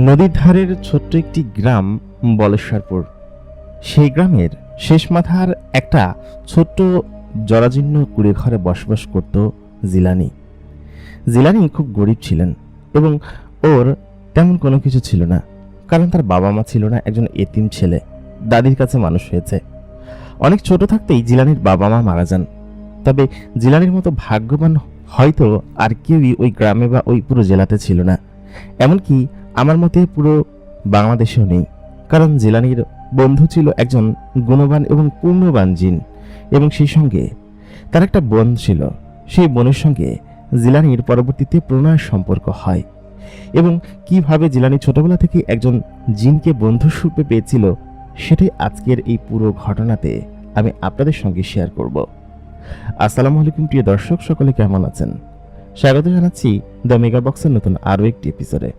নদীর ধারের ছোট্ট একটি গ্রাম বলেশ্বরপুর। সেই গ্রামের শেষ মাথার একটা ছোট্ট জরাজীর্ণ কুড়ে ঘরে বসবাস করত জিলানি। জিলানি খুব গরিব ছিলেন এবং ওর তেমন কোনো কিছু ছিল না, কারণ তার বাবা মা ছিল না, একজন এতিম ছেলে দাদির কাছে মানুষ হয়েছে। অনেক ছোট থাকতেই জিলানির বাবা মা মারা যান। তবে জিলানির মতো ভাগ্যবান হয়তো আর কেউই ওই গ্রামে বা ওই পুরো জেলাতে ছিল না, এমনকি আমার মতে পুরো বাংলাদেশেও নেই। কারণ জিলানির বন্ধু ছিল একজন গুণবান এবং পূর্ণবান জিন, এবং সেই সঙ্গে তার একটা বোন ছিল। সেই বোনের সঙ্গে জিলানির পরবর্তীতে প্রণয়ের সম্পর্ক হয়, এবং কিভাবে জিলানি ছোটবেলা থেকে একজন জিনকে বন্ধুরূপে পেয়েছিল সেটাই আজকের এই পুরো ঘটনাতে আমি আপনাদের সঙ্গে শেয়ার করব। আসসালামু আলাইকুম প্রিয় দর্শক, সকলে কেমন আছেন? স্বাগত জানাচ্ছি দ্য মেগা বক্সের নতুন আরও একটি এপিসোডে।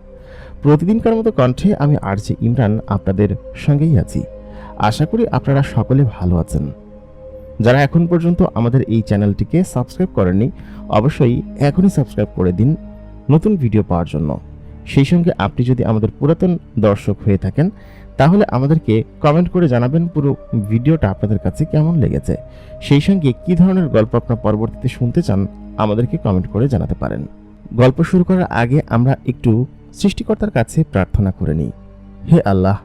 প্রতিদিনকার মতো কণ্ঠে আমি আরজে ইমরান আপনাদের সঙ্গেই আছি। আশা করি আপনারা সকলে ভালো আছেন। যারা এখন পর্যন্ত আমাদের এই চ্যানেলটিকে সাবস্ক্রাইব করেননি, অবশ্যই এখনই সাবস্ক্রাইব করে দিন নতুন ভিডিও পাওয়ার জন্য। সেই সঙ্গে আপনি যদি আমাদের পুরাতন দর্শক হয়ে থাকেন তাহলে আমাদেরকে কমেন্ট করে জানাবেন পুরো ভিডিওটা আপনাদের কাছে কেমন লেগেছে। সেই সঙ্গে কী ধরনের গল্প আপনার পরবর্তীতে শুনতে চান আমাদেরকে কমেন্ট করে জানাতে পারেন। গল্প শুরু করার আগে আমরা একটু সৃষ্টিকর্তার কাছে প্রার্থনা করে নিই। হে আল্লাহ,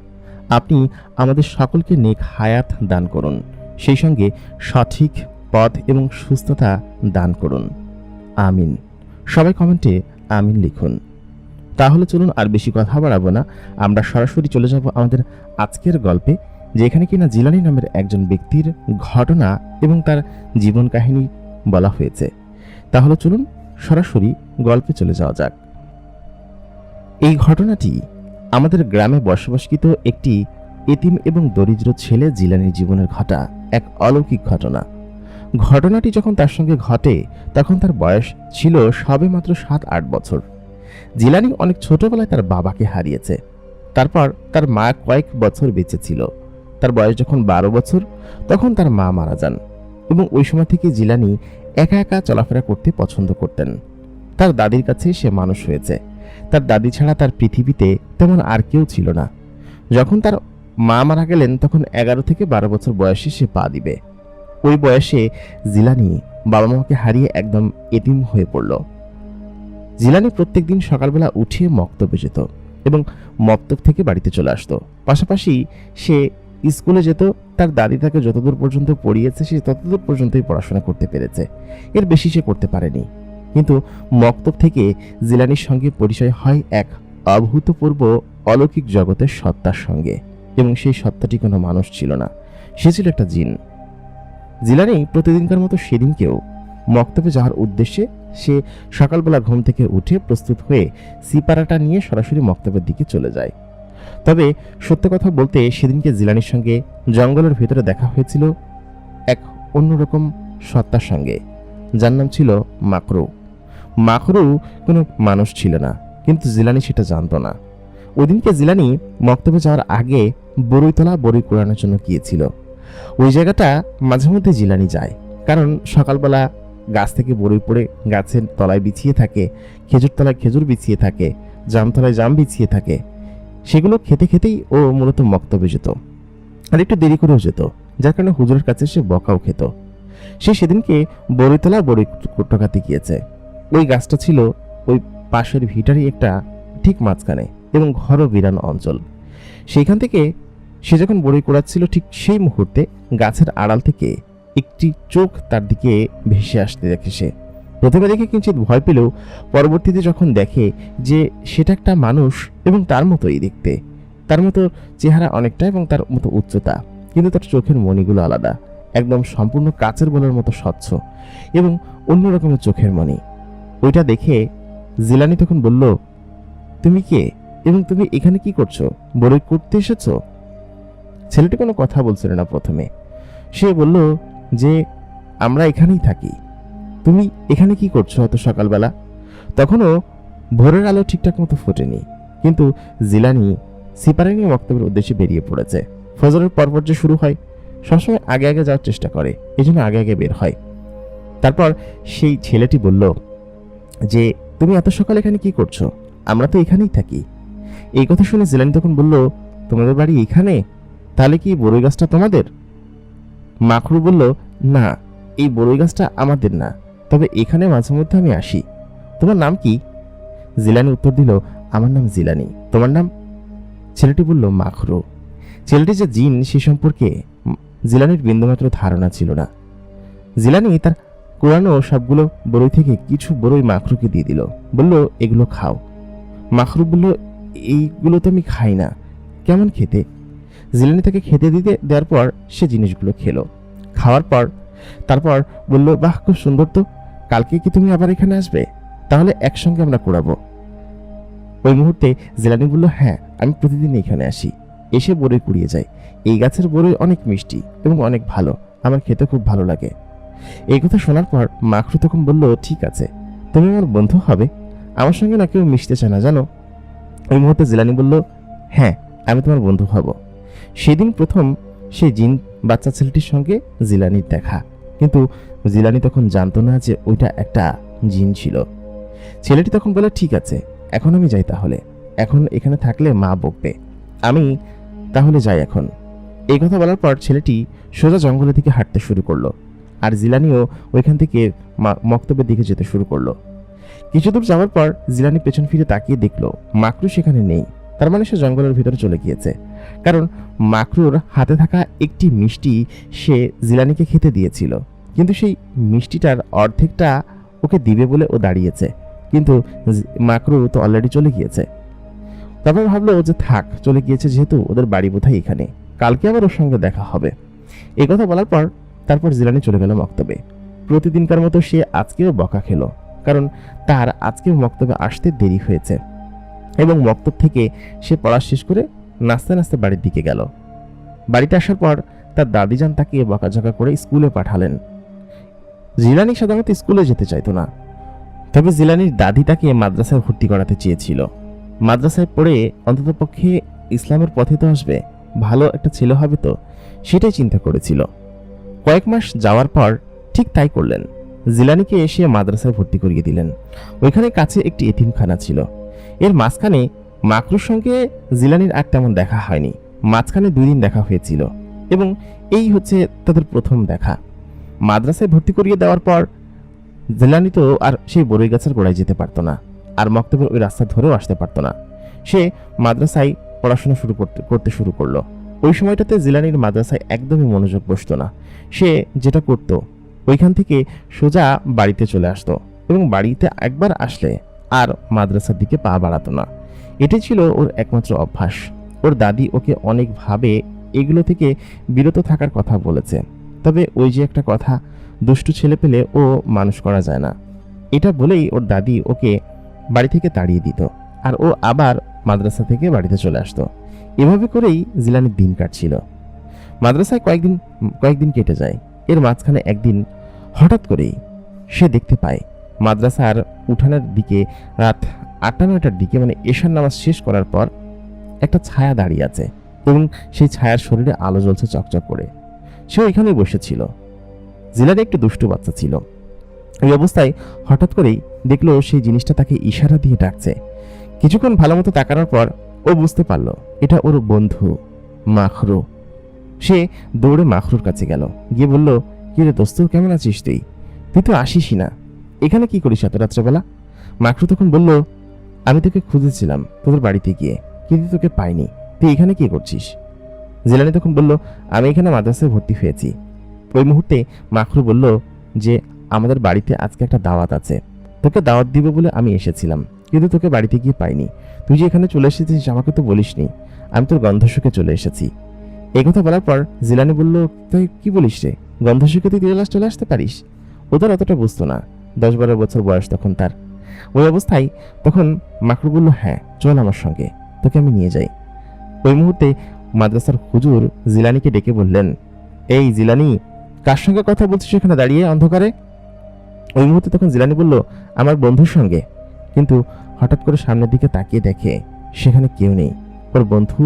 আপনি আমাদের সকলকে নেক হায়াত দান করুন, সেই সঙ্গে সঠিক পথ এবং সুস্থতা দান করুন, আমিন। সবাই কমেন্টে আমিন লিখুন। তাহলে চলুন আর বেশি কথা বাড়াবো না, আমরা সরাসরি চলে যাব আমাদের আজকের গল্পে, যেখানে কিনা জিলানি নামের একজন ব্যক্তির ঘটনা এবং তার জীবন কাহিনী বলা হয়েছে। তাহলে চলুন সরাসরি গল্পে চলে যাওয়া যাক। এই ঘটনাটি আমাদের গ্রামে বসবাসকৃত একটি এতিম এবং দরিদ্র ছেলে জিলানির জীবনের ঘটা এক অলৌকিক ঘটনা। ঘটনাটি যখন তার সঙ্গে ঘটে তখন তার বয়স ছিল সবে মাত্র 7-8 বছর। জিলানি অনেক ছোটবেলায় তার বাবাকে হারিয়েছে। তারপর তার মা কয়েক বছর বেঁচে ছিল। তার বয়স যখন 12 বছর তখন তার মা মারা যান, এবং ওই সময় থেকে জিলানি একা একা চলাফেরা করতে পছন্দ করতেন। তার দাদির কাছে সে মানুষ হয়েছে। তার দাদি ছাড়া তার পৃথিবীতে তেমন আর কেউ ছিল না। যখন তার মা মারা গেলেন তখন 11 থেকে 12 বছর বয়সে সে পা দিবে। ওই বয়সে জিলানি বাবা মাকে হারিয়ে একদম এতিম হয়ে পড়ল। জিলানি প্রত্যেকদিন সকালবেলা উঠে মক্তবে যেত এবং মক্তব থেকে বাড়িতে চলে আসতো। পাশাপাশি সে স্কুলে যেত। তার দাদি তাকে যতদূর পর্যন্ত পড়িয়েছে সে ততদূর পর্যন্তই পড়াশোনা করতে পেরেছে, এর বেশি সে করতে পারেনি। কিন্তু মক্তব থেকে জিলানির সঙ্গে পরিচয় হয় এক অভূতপূর্ব অলৌকিক জগতের সত্তার সঙ্গে, এবং সেই সত্তাটি কোনো মানুষ ছিল না, সে ছিল একটা জিন। জিলানি প্রতিদিনকার মতো সেদিনকেও মক্তবে যাওয়ার উদ্দেশ্যে সে সকালবেলা ঘুম থেকে উঠে প্রস্তুত হয়ে সিপারাটা নিয়ে সরাসরি মক্তবের দিকে চলে যায়। তবে সত্য কথা বলতে সেদিনকে জিলানির সঙ্গে জঙ্গলের ভেতরে দেখা হয়েছিল এক অন্যরকম সত্তার সঙ্গে, যার নাম ছিল মাকরু। মাকরু কোনো মানুষ ছিল না, কিন্তু জিলানি সেটা জানতো না। ওদিনকে জিলানি মক্তবে যাওয়ার আগে বরইতলা বরই কুড়ানোর জন্য গিয়েছিল। ওই জায়গাটা মাঝে মধ্যে জিলানি যায়, কারণ সকালবেলা গাছ থেকে বরই পড়ে গাছের তলায় বিছিয়ে থাকে, খেজুর তলায় খেজুর বিছিয়ে থাকে, জামতলায় জাম বিছিয়ে থাকে। সেগুলো খেতে খেতেই ও মূলত মক্তবে যেত, আর একটু দেরি করেও যেত, যার কারণে হুজুরের কাছে সে বকাও খেত। সে সেদিনকে বরইতলা বরই টোকাতে গিয়েছে। ওই গাছটা ছিল ওই পাশের ভিটারই একটা ঠিক মাঝখানে, এবং ঘরও বিরান অঞ্চল। সেইখান থেকে সে যখন বরই কোড়াচ্ছিল ঠিক সেই মুহূর্তে গাছের আড়াল থেকে একটি চোখ তার দিকে ভেসে আসতে দেখে। সে প্রথমে দেখে কিঞ্চিত ভয় পেলেও পরবর্তীতে যখন দেখে যে সেটা একটা মানুষ এবং তার মতোই দেখতে, তার মতো চেহারা অনেকটা এবং তার মতো উচ্চতা, কিন্তু তার চোখের মণিগুলো আলাদা, একদম সম্পূর্ণ কাচের বলের মতো স্বচ্ছ এবং অন্য রকমের চোখের মণি। ওইটা দেখে জিলানি তখন বলল, তুমি কে এবং তুমি এখানে কি করছো? বরই করতে এসেছ? ছেলেটি কোনো কথা বলছিল না। প্রথমে সে বলল যে আমরা এখানেই থাকি, তুমি এখানে কি করছো এত সকালবেলা? তখনও ভোরের আলো ঠিকঠাক মতো ফোটেনি, কিন্তু জিলানি সিপারা নিয়ে মক্তবের উদ্দেশ্যে বেরিয়ে পড়েছে। ফজরের পরপর যে শুরু হয়, সবসময় আগে আগে যাওয়ার চেষ্টা করে, এই জন্য আগে আগে বের হয়। তারপর সেই ছেলেটি বলল যে তুমি এত সকাল এখানে কি করছো? আমরা তো এখানেই থাকি। এই কথা শুনে জিলানি তখন বলল, তোমাদের বাড়ি এখানে? তাহলে কি বড়ই গাছটা তোমাদের? মাখরু বলল, না, এই বড়ই গাছটা আমাদের না, তবে এখানে মাঝে মধ্যে আমি আসি। তোমার নাম কি? জিলানি উত্তর দিল, আমার নাম জিলানি। তোমার নাম? ছেলেটি বলল, মাখরু। ছেলেটি যে জিন সে সম্পর্কে জিলানির বিন্দুমাত্র ধারণা ছিল না। জিলানি তার কুড়ানো সবগুলো বড়ই থেকে কিছু বড়ই মাখরুকে দিয়ে দিল, বলল, এগুলো খাও। মাখরু বলল, এইগুলো তো আমি খাই না, কেমন খেতে? জিলানি তাকে খেতে দেওয়ার পর সে জিনিসগুলো খেলো। খাওয়ার পর তারপর বলল, বাহ, খুব সুন্দর তো, কালকে কি তুমি আবার এখানে আসবে? তাহলে একসঙ্গে আমরা কুড়াবো। ওই মুহূর্তে জিলানি বলল, হ্যাঁ, আমি প্রতিদিন এখানে আসি, এসে বড়ই কুড়িয়ে যাই। এই গাছের বড়ই অনেক মিষ্টি এবং অনেক ভালো, আমার খেতে খুব ভালো লাগে। এই কথা শোনার পর মাখরু তখন বলল, ঠিক আছে, তুমি আমার বন্ধু হবে, আমার সঙ্গে না কেউ মিশতে চায় না, জানো? ওই মুহূর্তে জিলানি বলল, হ্যাঁ, আমি তোমার বন্ধু হব। সেদিন প্রথম সেই জিন বাচ্চা ছেলেটির সঙ্গে জিলানির দেখা, কিন্তু জিলানি তখন জানতো না যে ওইটা একটা জিন ছিল। ছেলেটি তখন বলে, ঠিক আছে, এখন আমি যাই, তাহলে এখন এখানে থাকলে মা বকবে, আমি তাহলে যাই এখন। এই কথা বলার পর ছেলেটি সোজা জঙ্গলের দিকে হাঁটতে শুরু করলো, আর জিলানিও ওইখান থেকে মক্তবের দিকে যেতে শুরু করলো। কিছু দূর যাওয়ার পর জিলানি পেছন ফিরে তাকিয়ে দেখলো মাকরু সেখানে নেই। তার মানে সে জঙ্গলের ভিতরে চলে গিয়েছে, কারণ মাকরুর হাতে থাকা একটি মিষ্টি সে জিলানিকে খেতে দিয়েছিল, কিন্তু সেই মিষ্টিটার অর্ধেকটা ওকে দিবে বলে ও দাঁড়িয়েছে, কিন্তু মাকরু তো অলরেডি চলে গিয়েছে। তারপর ভাবলো যে থাক, চলে গিয়েছে যেহেতু, ওদের বাড়ি বোধহয় এখানে, কালকে আবার ওর সঙ্গে দেখা হবে। এই কথা বলার পর তারপর জিলানি চলে গেল মক্তবে। প্রতিদিনকার মতো সে আজকেও বকা খেলো, কারণ তার আজকে মক্তবে আসতে দেরি হয়েছে, এবং মক্তব থেকে সে পড়া শেষ করে নাচতে নাচতে বাড়ির দিকে গেল। বাড়িতে আসার পর তার দাদিজান তাকে বকাঝকা করে স্কুলে পাঠালেন। জিলানি সাধারণত স্কুলে যেতে চাইতো না, তবে জিলানির দাদি তাকে মাদ্রাসায় ভর্তি করাতে চেয়েছিল। মাদ্রাসায় পড়ে অন্ততপক্ষে ইসলামের পথে তো আসবে, ভালো একটা ছেলে হবে তো, সেটাই চিন্তা করেছিল। কয়েক মাস যাওয়ার পর ঠিক তাই করলেন। জিলানিকে এসে মাদ্রাসায় ভর্তি করিয়ে দিলেন। ওইখানে কাছে একটি এতিমখানা ছিল। এর মাঝখানে মাকরুর সঙ্গে জিলানির আর তেমন দেখা হয়নি, মাঝখানে 2 দিন দেখা হয়েছিল, এবং এই হচ্ছে তাদের প্রথম দেখা। মাদ্রাসায় ভর্তি করিয়ে দেওয়ার পর জিলানি তো আর সেই বড়ই গাছের গোড়ায় যেতে পারতো না, আর মক্তবের ওই রাস্তা ধরেও আসতে পারতো না। সে মাদ্রাসায় পড়াশোনা করতে শুরু করলো। ওই সময়টাতে জিলানির মাদ্রাসায় একদমই মনোযোগ বসতো না। সে যেটা করত, ওইখান থেকে সোজা বাড়িতে চলে আসতো, এবং বাড়িতে একবার আসলে আর মাদ্রাসার দিকে পা বাড়াতো না। এটাই ছিল ওর একমাত্র অভ্যাস। ওর দাদি ওকে অনেকভাবে এগুলো থেকে বিরত থাকার কথা বলেছে, তবে ওই যে একটা কথা, দুষ্টু ছেলে পেলে ও মানুষ করা যায় না, এটা বলেই ওর দাদি ওকে বাড়ি থেকে তাড়িয়ে দিত, আর ও আবার মাদ্রাসা থেকে বাড়িতে চলে আসতো। এভাবে করেই জিলানির দিন কাটছিল। মাদ্রাসায় কয়েকদিন কেটে যায়। এর মাঝখানে একদিন হঠাৎ করেই সে দেখতে পায় মাদ্রাসার উঠানের দিকে রাত 8-9টার দিকে, মানে এশার নামাজ শেষ করার পর একটা ছায়া দাঁড়িয়ে আছে, এবং সেই ছায়ার শরীরে আলো জ্বলছে চকচক করে। সে ওইখানেই বসেছিল। জিলানি একটু দুষ্টু বাচ্চা ছিল। এই অবস্থায় হঠাৎ করেই দেখলো সেই জিনিসটা তাকে ইশারা দিয়ে ডাকছে। কিছুক্ষণ ভালো মতো তাকানোর পর ও বুঝতে পারল এটা ওর বন্ধু মাখরু। সে দৌড়ে মাখরুর কাছে গেল, গিয়ে বলল, কি রে দোস্ত, কেমন আছিস তুই? তুই তো আসিসই না, এখানে কি করিস এত রাত্রেবেলা? মাখরু তখন বলল, আমি তোকে খুঁজেছিলাম তোদের বাড়িতে গিয়ে, কিন্তু তোকে পাইনি, তুই এখানে কি করছিস? জিলানি তখন বলল, আমি এখানে মাদ্রাসায় ভর্তি হয়েছি। ওই মুহূর্তে মাখরু বলল যে, আমাদের বাড়িতে আজকে একটা দাওয়াত আছে, তোকে দাওয়াত দিব বলে আমি এসেছিলাম, কিন্তু তোকে বাড়িতে গিয়ে পাইনি। তুই যে এখানে চলে এসেছিস আমাকে তো বলিসনি, আমি তোর গন্ধ শুকে চলে এসেছি। এই কথা বলার পর জিলানি বলল, তুই কি বলিস রে, গন্ধ শুকে তুই চলে আসতে পারিস? ও তার অতটা বুঝতো না, 10-12 বছর বয়স তখন তার। ওই অবস্থায় তখন মাকরু বলল, হ্যাঁ চল আমার সঙ্গে, তোকে আমি নিয়ে যাই। ওই মুহূর্তে মাদ্রাসার হুজুর জিলানিকে ডেকে বললেন, এই জিলানি, কার সঙ্গে কথা বলছিস এখানে দাঁড়িয়ে অন্ধকারে? ওই মুহূর্তে তখন জিলানি বলল, আমার বন্ধুর সঙ্গে, কিন্তু হঠাৎ করে সামনের দিকে তাকিয়ে দেখে সেখানে কেউ নেই। ওর বন্ধু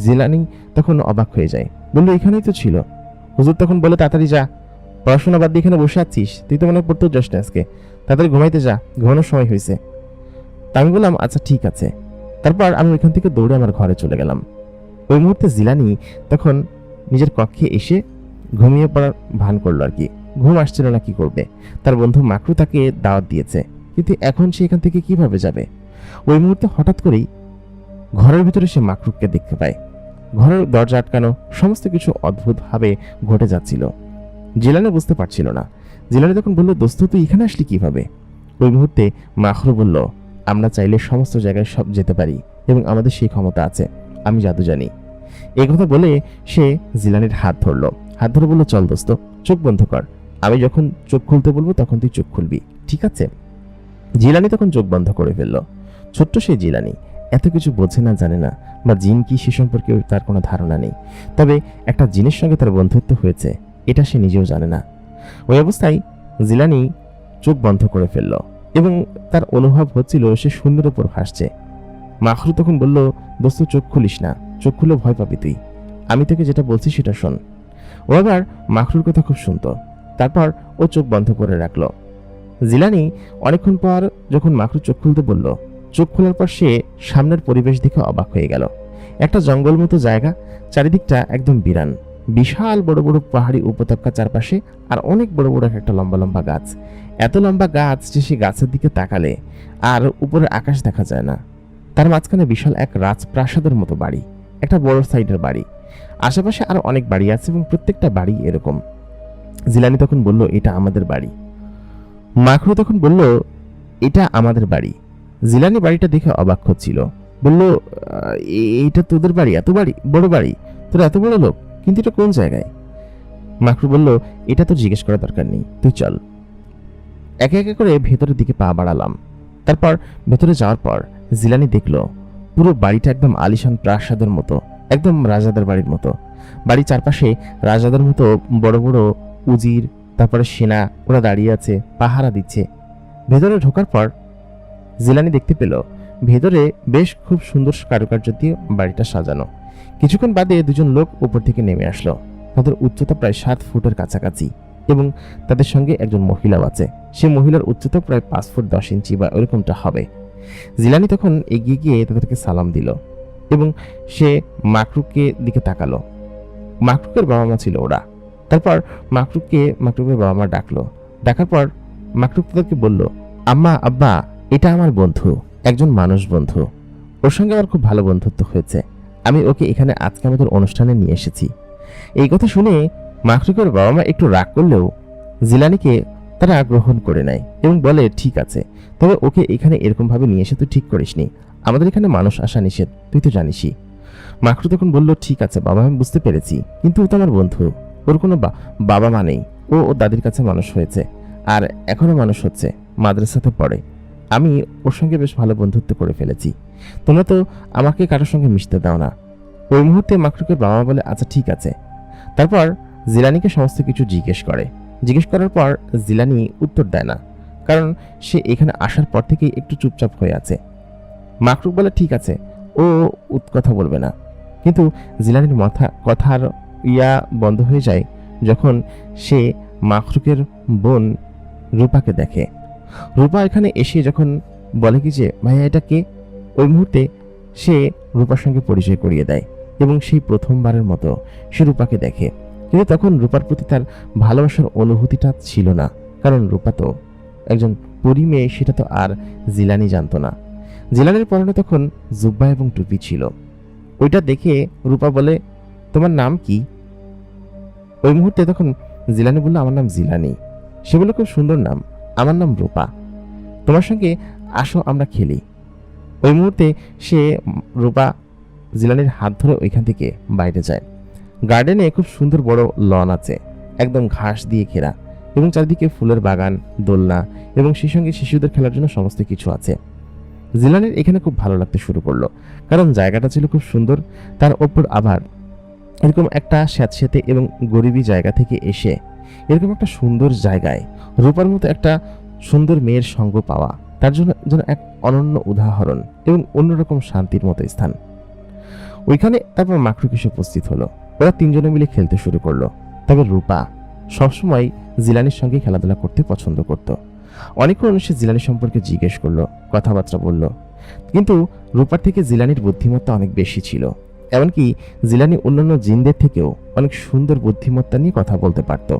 জিলানি তখন অবাক হয়ে যায়, বলল, এখানেই তো ছিল। হুজুর তখন বলে, তাড়াতাড়ি যা, পড়াশোনা বাদ দিয়ে এখানে বসে আছিস, তুই তো মনে পড়তেও যাস না আজকে, তাড়াতাড়ি ঘুমাইতে যা, ঘুমানোর সময় হয়েছে। তা আমি বললাম, আচ্ছা ঠিক আছে। তারপর আমি ওইখান থেকে দৌড়ে আমার ঘরে চলে গেলাম। ওই মুহূর্তে জিলানি তখন নিজের কক্ষে এসে ঘুমিয়ে পড়ার ভান করলো আর কি। ঘুম আসছিল না, কি করবে। তার বন্ধু মাকরু তাকে দাওয়াত দিয়েছে, কিন্তু এখন সে এখান থেকে কিভাবে যাবে। ওই মুহূর্তে হঠাৎ করেই ঘরের ভিতরে সে মাকরুককে দেখতে পায়। ঘরের দরজা আটকানো, সমস্ত কিছু অদ্ভুতভাবে ঘটে যাচ্ছিল। জিলানি বুঝতে পারছিল না। জিলানি তখন বলল, দোস্ত তুই এখানে আসলি কিভাবে। ওই মুহূর্তে মাকরু বলল, আমরা চাইলে সমস্ত জায়গায় সব যেতে পারি এবং আমাদের সেই ক্ষমতা আছে, আমি জাদু জানি। এই কথা বলে সে জিলানির হাত ধরলো। হাত ধরে বলল, চল দোস্ত, চোখ বন্ধ কর, আমি যখন চোখ খুলতে বলবো তখন তুই চোখ খুলবি, ঠিক আছে। জিলানি তখন চোখ বন্ধ করে ফেললো। ছোট্ট সেই জিলানি এত কিছু বোঝে না, জানে না, বা জিন কি সে সম্পর্কে তার কোনো ধারণা নেই। তবে একটা জিনের সঙ্গে তার বন্ধুত্ব হয়েছে, এটা সে নিজেও জানে না। ওই অবস্থায় জিলানি চোখ বন্ধ করে ফেলল এবং তার অনুভব হচ্ছিল সে শূন্যের উপর ভাসছে। মাখরু তখন বলল, দোস্ত চোখ খুলিস না, চোখ খুলে ভয় পাবি তুই, আমি তোকে যেটা বলছি সেটা শোন। ও আবার মাখরুর কথা খুব শুনতো। তারপর ও চোখ বন্ধ করে রাখলো। জিলানি অনেকক্ষণ পর যখন মাখরু চোখ খুলতে বলল, চোখ খোলার পর সে সামনের পরিবেশ দেখে অবাক হয়ে গেল। একটা জঙ্গল মতো জায়গা, চারিদিকটা একদম বিরান, বিশাল বড় বড় পাহাড়ি উপত্যকা চারপাশে, আর অনেক বড় বড় একটা লম্বা লম্বা গাছ। এত লম্বা গাছ যে সে গাছের দিকে তাকালে আর উপরের আকাশ দেখা যায় না। তার মাঝখানে বিশাল এক রাজপ্রাসাদের মতো বাড়ি, একটা বড় সাইডের বাড়ি। আশেপাশে আরো অনেক বাড়ি আছে এবং প্রত্যেকটা বাড়ি এরকম। জিলানি তখন বলল, এটা আমাদের বাড়ি। মাখরু তখন বলল, এটা আমাদের বাড়ি। জিলানি বাড়িটা দেখে অবাক হচ্ছিল, বলল, এইটা তোদের বাড়ি? এত বাড়ি, বড় বাড়ি, তোর এত বড় লোক, কিন্তু এটা কোন জায়গায়? মাখরু বলল, এটা তোর জিজ্ঞেস করার দরকার নেই, তুই চল। একে একে করে ভেতরের দিকে পা বাড়ালাম। তারপর ভেতরে যাওয়ার পর জিলানি দেখলো পুরো বাড়িটা একদম আলিশান প্রাসাদের মতো, একদম রাজাদের বাড়ির মতো। বাড়ির চারপাশে রাজাদের মতো বড় বড় উজির, তারপরে সেনা, ওরা দাঁড়িয়ে আছে, পাহারা দিচ্ছে। ভেতরে ঢোকার পর জিলানি দেখতে পেল ভেতরে বেশ খুব সুন্দর কারুকার্য দিয়ে বাড়িটা সাজানো। কিছুক্ষণ বাদে দুজন লোক উপর থেকে নেমে আসলো। তাদের উচ্চতা প্রায় 7 ফুটের কাছাকাছি এবং তাদের সঙ্গে একজন মহিলাও আছে। সে মহিলার উচ্চতা প্রায় 5 ফুট 10 ইঞ্চি বা এরকমটা হবে। জিলানি তখন এগিয়ে গিয়ে তাদেরকে সালাম দিল এবং সে মাকরুকে দিকে তাকালো। মাকরুকের বাবা মা ছিল ওরা। তারপর মাকরুকের বাবা মা ডাকলো। ডাকার পর মাকরুক তাদেরকে বলল, আম্মা, আব্বা, এটা আমার বন্ধু, একজন মানুষ বন্ধু। ওর সঙ্গে আমার খুব ভালো বন্ধুত্ব হয়েছে। আমি ওকে এখানে আজকে আমাদের অনুষ্ঠানে নিয়ে এসেছি। এই কথা শুনে মাকরুকের বাবা মা একটু রাগ করলেও জিলানিকে তারা গ্রহণ করে নেয় এবং বলে, ঠিক আছে, তবে ওকে এখানে এরকম ভাবে নিয়ে এসে তুই ঠিক করিসনি। আমাদের এখানে মানুষ আসা নিষেধ, তুই তো জানিসই। মাকরু তখন বলল, ঠিক আছে বাবা, আমি বুঝতে পেরেছি, কিন্তু ও তো আমার বন্ধু, ওর কোনো বাবা মা নেই, ও ওর দাদির কাছে মানুষ হয়েছে আর এখনো মানুষ হচ্ছে, মাদ্রাসাতে পড়ে। আমি ওর সঙ্গে বেশ ভালো বন্ধুত্ব করে ফেলেছি, তোমরা তো আমাকে কারোর সঙ্গে মিশতে দাও না। ওই মুহূর্তে মাকরুকের বাবা মা বলে, আচ্ছা ঠিক আছে। তারপর জিলানিকে সমস্ত কিছু জিজ্ঞেস করার পর জিলানি উত্তর দেয় না, কারণ সে এখানে আসার পর থেকেই একটু চুপচাপ হয়ে আছে। মাকরুক বলে, ঠিক আছে, ও কথা বলবে না। কিন্তু জিলানির কথার বন্ধ হয়ে যায় যখন সে মাকরুকের বোন রূপাকে দেখে। রূপা এখানে এসে যখন বলে কি যে, ভাইয়া এটা কে, ওই মুহূর্তে সে রূপার সঙ্গে পরিচয় করিয়ে দেয় এবং সেই প্রথমবারের মতো সে রূপাকে দেখে। কিন্তু তখন রূপার প্রতি তার ভালোবাসার অনুভূতিটা ছিল না, কারণ রূপা তো একজন পরী মেয়ে, সেটা তো আর জিলানি জানতো না। জিলানির পরনে তখন জুব্বা এবং টুপি ছিল। ওইটা দেখে রূপা বলে, তোমার নাম কি? ওই মুহূর্তে তখন জিলানি বলল, আমার নাম জিলানি। সে বলল, খুব সুন্দর নাম, আমার নাম রূপা, তোমার সঙ্গে আসো আমরা খেলি। ওই মুহূর্তে সে রূপা জিলানির হাত ধরে ওইখান থেকে বাইরে যায়। গার্ডেনে খুব সুন্দর বড় লন আছে, একদম ঘাস দিয়ে ঘেরা এবং চারিদিকে ফুলের বাগান, দোলনা এবং সেই সঙ্গে শিশুদের খেলার জন্য সমস্ত কিছু আছে। জিলানির এখানে খুব ভালো লাগতে শুরু করলো, কারণ জায়গাটা ছিল খুব সুন্দর। তার ওপর আবার এরকম একটা স্যাঁতস্যাঁতে এবং গরিবী জায়গা থেকে এসে এরকম একটা সুন্দর জায়গায় রূপার মতো একটা সুন্দর মেয়ের সঙ্গ পাওয়া তার জন্য যেন এক অনন্য উদাহরণ এবং অন্যরকম শান্তির মতো স্থান। ওইখানে তারপর মাকরুক এসে উপস্থিত হলো। ওরা তিনজনে মিলে খেলতে শুরু করলো। তবে রূপা সবসময় জিলানির সঙ্গে খেলাধুলা করতে পছন্দ করত। অনেকক্ষণ সে জিলানি সম্পর্কে জিজ্ঞেস করলো, কথাবার্তা বলল। কিন্তু রূপার থেকে জিলানির বুদ্ধিমত্তা অনেক বেশি ছিল। এমনকি জিলানি অন্যান্য জিনদের থেকেও অনেক সুন্দর বুদ্ধিমত্তা নিয়ে কথা বলতে পারত।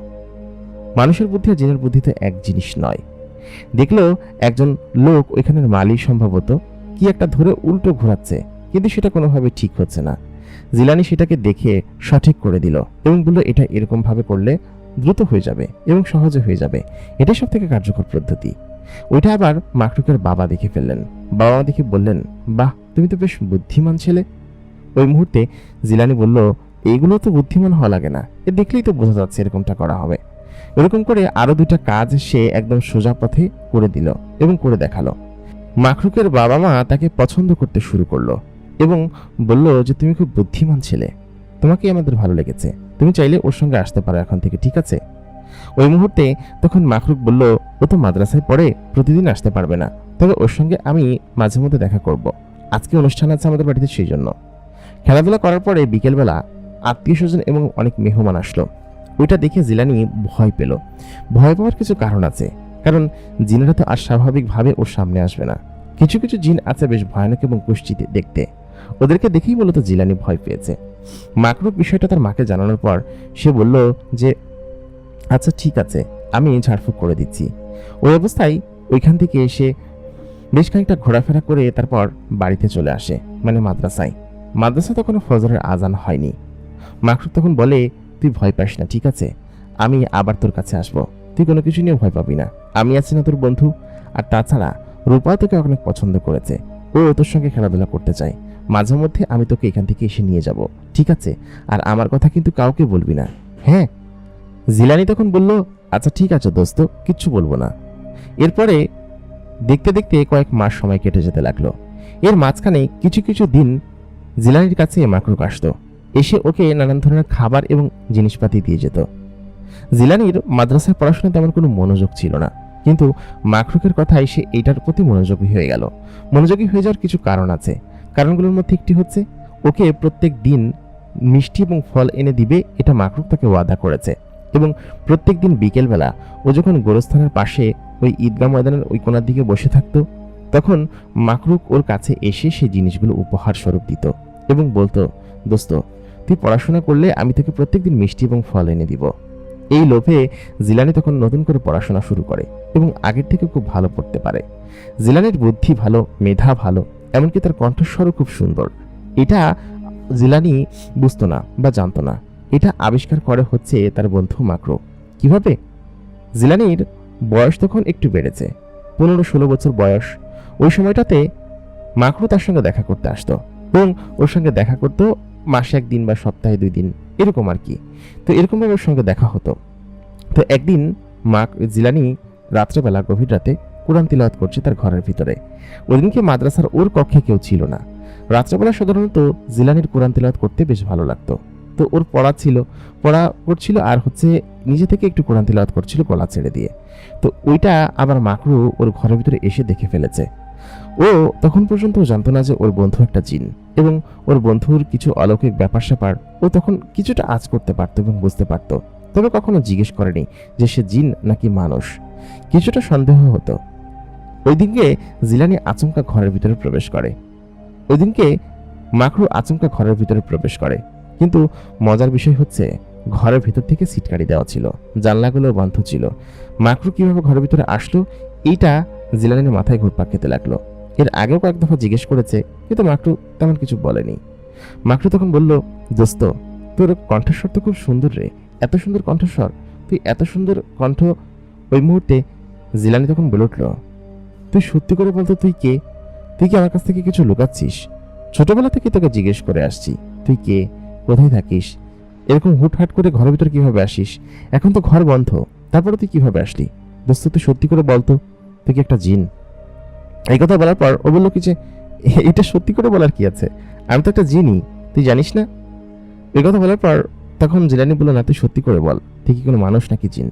মানুষের বুদ্ধি আর জিনের বুদ্ধি তো এক জিনিস নয়। দেখলো একজন লোক ওইখানের মালি সম্ভবত কি একটা ধরে উল্টো ঘোরাচ্ছে, কিন্তু সেটা কোনোভাবে ঠিক হচ্ছে না। জিলানি সেটাকে দেখে সঠিক করে দিল এবং বলল, এটা এরকম ভাবে করলে দ্রুত হয়ে যাবে এবং সহজে হয়ে যাবে, এটাই সব থেকে কার্যকর পদ্ধতি। ওইটা আবার মাকরুকের বাবা দেখে ফেললেন। বাবা দেখে বললেন, বাহ, তুমি তো বেশ বুদ্ধিমান ছেলে। ওই মুহূর্তে জিলানি বলল, এইগুলো তো বুদ্ধিমান হওয়া লাগে না, এ দেখলেই তো বোঝা যাচ্ছে এরকমটা করা হবে। এরকম করে আরো দুইটা কাজ সে একদম সোজা পথে করে দিল এবং করে দেখালো। মাকরুকের বাবা মা তাকে পছন্দ করতে শুরু করলো এবং বলল যে, তুমি খুব বুদ্ধিমান ছেলে, তোমাকেই আমাদের ভালো লেগেছে, তুমি চাইলে ওর সঙ্গে আসতে পারো এখন থেকে, ঠিক আছে? ওই মুহূর্তে তখন মাকরুক বলল, ও তো মাদ্রাসায় পড়ে, প্রতিদিন আসতে পারবে না, তবে ওর সঙ্গে আমি মাঝে মধ্যে দেখা করব। আজকে অনুষ্ঠান আছে আমাদের বাড়িতে, সেই জন্য। খেলাধুলা করার পরে বিকেলবেলা আত্মীয় স্বজন এবং অনেক মেহমান আসলো। ওইটা দেখে জিলানি ভয় পেল। ভয় পাওয়ার কিছু কারণ আছে, কারণ জিনেরা তো আর স্বাভাবিকভাবে ওর সামনে আসবে না। কিছু কিছু জিন আছে বেশ ভয়ানক এবং কুষ্ঠিতে দেখতে, ওদেরকে দেখেই মূলত জিলানি ভয় পেয়েছে। মাকরুক বিষয়টা তার মাকে জানানোর পর সে বলল যে, আচ্ছা ঠিক আছে, আমি ঝাড়ফুঁক করে দিচ্ছি। ওই অবস্থায় ওইখান থেকে এসে বেশ খানিকটা ঘোরাফেরা করে তারপর বাড়িতে চলে আসে, মানে মাদ্রাসায়। মাদ্রাসায় তখন ফজরের আজান হয়নি। মাকরুক তখন বলে, তুই ভয় পাস না, ঠিক আছে? আমি আবার তোর কাছে আসবো, তুই কোনো কিছু নিয়ে ভয় পাবি না, আমি আছি না তোর বন্ধু। আর তাছাড়া রূপা তোকে অনেক পছন্দ করেছে, ও তোর সঙ্গে খেলাধুলা করতে চায়, মাঝে মধ্যে আমি তোকে এখান থেকে এসে নিয়ে যাব, ঠিক আছে? আর আমার কথা কিন্তু কাউকে বলবি না, হ্যাঁ? জিলানি তখন বলল, আচ্ছা ঠিক আছে দোস্ত, কিচ্ছু বলবো না। এরপরে দেখতে দেখতে কয়েক মাস সময় কেটে যেতে লাগলো। এর মাঝখানে কিছু কিছু দিন জিলানির কাছে মাকরুক আসতো, এসে ওকে নানান ধরনের খাবার এবং জিনিসপাতি দিয়ে যেত। জিলানির মাদ্রাসায় পড়াশোনায় তেমন কোনো মনোযোগ ছিল না, কিন্তু মাকরুকের কথায় সে এইটার প্রতি মনোযোগী হয়ে গেল। মনোযোগী হয়ে যাওয়ার কিছু কারণ আছে। কারণগুলোর মধ্যে একটি হচ্ছে, ওকে প্রত্যেক দিন মিষ্টি এবং ফল এনে দিবে, এটা মাকরুক তাকে ওয়াদা করেছে। এবং প্রত্যেক দিন বিকেলবেলা ও যখন গোরস্থানের পাশে ওই ঈদগাহ ময়দানের ওই কোণার দিকে বসে থাকতো, তখন মাকরুক ওর কাছে এসে সেই জিনিসগুলো উপহার স্বরূপ দিত এবং বলতো, দোস্ত, তুই পড়াশোনা করলে আমি তোকে প্রত্যেকদিন মিষ্টি এবং ফল এনে দিব। এই লোভে জিলানি তখন নতুন করে পড়াশোনা শুরু করে এবং আগের থেকে খুব ভালো পড়তে পারে। জিলানির বুদ্ধি ভালো, মেধা ভালো, এমনকি তার কণ্ঠস্বরও খুব সুন্দর। এটা জিলানি বুঝতো না বা জানতো না। এটা আবিষ্কার করে হচ্ছে তার বন্ধু মাকরুক। কিভাবে? জিলানির বয়স তখন একটু বেড়েছে, 15-16 বছর বয়স। ওই সময়টাতে মাকরুক তার সঙ্গে দেখা করতে আসতো এবং ওর সঙ্গে দেখা করতো মাসে 1 দিন বা সপ্তাহে 2 দিন, এরকম আর কি। তো এরকমভাবে ওর সঙ্গে দেখা হতো। তো একদিন জিলানি রাত্রেবেলা গভীর রাতে কোরআন তিলাওয়াত করছে তার ঘরের ভিতরে। ওইদিনকে মাদ্রাসার ওর কক্ষে কেউ ছিল না। রাত্রেবেলা সাধারণত জিলানির কোরআন তিলাওয়াত করতে বেশ ভালো লাগতো। তো ওর পড়া করছিল আর হচ্ছে নিজে থেকে একটু কোরআন তিলাওয়াত করছিল গলা ছেড়ে দিয়ে। তো ওইটা আবার মাকরু ওর ঘরের ভিতরে এসে দেখে ফেলেছে। ও তখন পর্যন্ত জানতো না যে ওর বন্ধু একটা জিন, এবং ওর বন্ধুর কিছু অলৌকিক ব্যাপার স্যাপার ও তখন কিছুটা আঁচ করতে পারতো এবং বুঝতে পারতো, তবে কখনো জিজ্ঞেস করেনি যে সে জিন নাকি মানুষ। কিছুটা সন্দেহ হতো। ওইদিনকে জিলানি আচমকা ঘরের ভিতরে প্রবেশ করে। ওইদিনকে মাকরু আচমকা ঘরের ভিতরে প্রবেশ করে, কিন্তু মজার বিষয় হচ্ছে ঘরের ভিতর থেকে সিটকারি দেওয়া ছিল, জানলাগুলো বন্ধ ছিল। মাকরু কিভাবে ঘরের ভিতরে আসলো, এইটা জিলানির মাথায় ঘুরপাক খেতে লাগলো। এর আগেও কয়েক দফা জিজ্ঞেস করেছে, কিন্তু মাকরু তেমন কিছু বলেনি। মাকরু তখন বলল, দোস্ত, তোর কণ্ঠস্বর তো খুব সুন্দর রে, এত সুন্দর কণ্ঠস্বর, তুই এত সুন্দর কণ্ঠ। ওই মুহূর্তে জিলানি তখন বলে উঠল, তুই সত্যি করে বলতো তুই কে? তুই কি আমার কাছ থেকে কিছু লুকাচ্ছিস? ছোটবেলা থেকে তোকে জিজ্ঞেস করে আসছি, তুই কে, কোথায় থাকিস, এরকম হুটহাট করে ঘরের ভিতরে কিভাবে আসিস? এখন তো ঘর বন্ধ, তারপরে তুই কিভাবে আসলি? দোস্ত, তুই সত্যি করে বলতো তুই কি একটা জিন? এই কথা বলার পর ও বললো কি যে, এটা সত্যি করে বলার কি আছে, আমি তো একটা জিনই, তুই জানিস না? এই কথা বলার পর তখন জিলানি বলল, না, তুই সত্যি করে বল, তুই কি কোনো মানুষ নাকি জিন?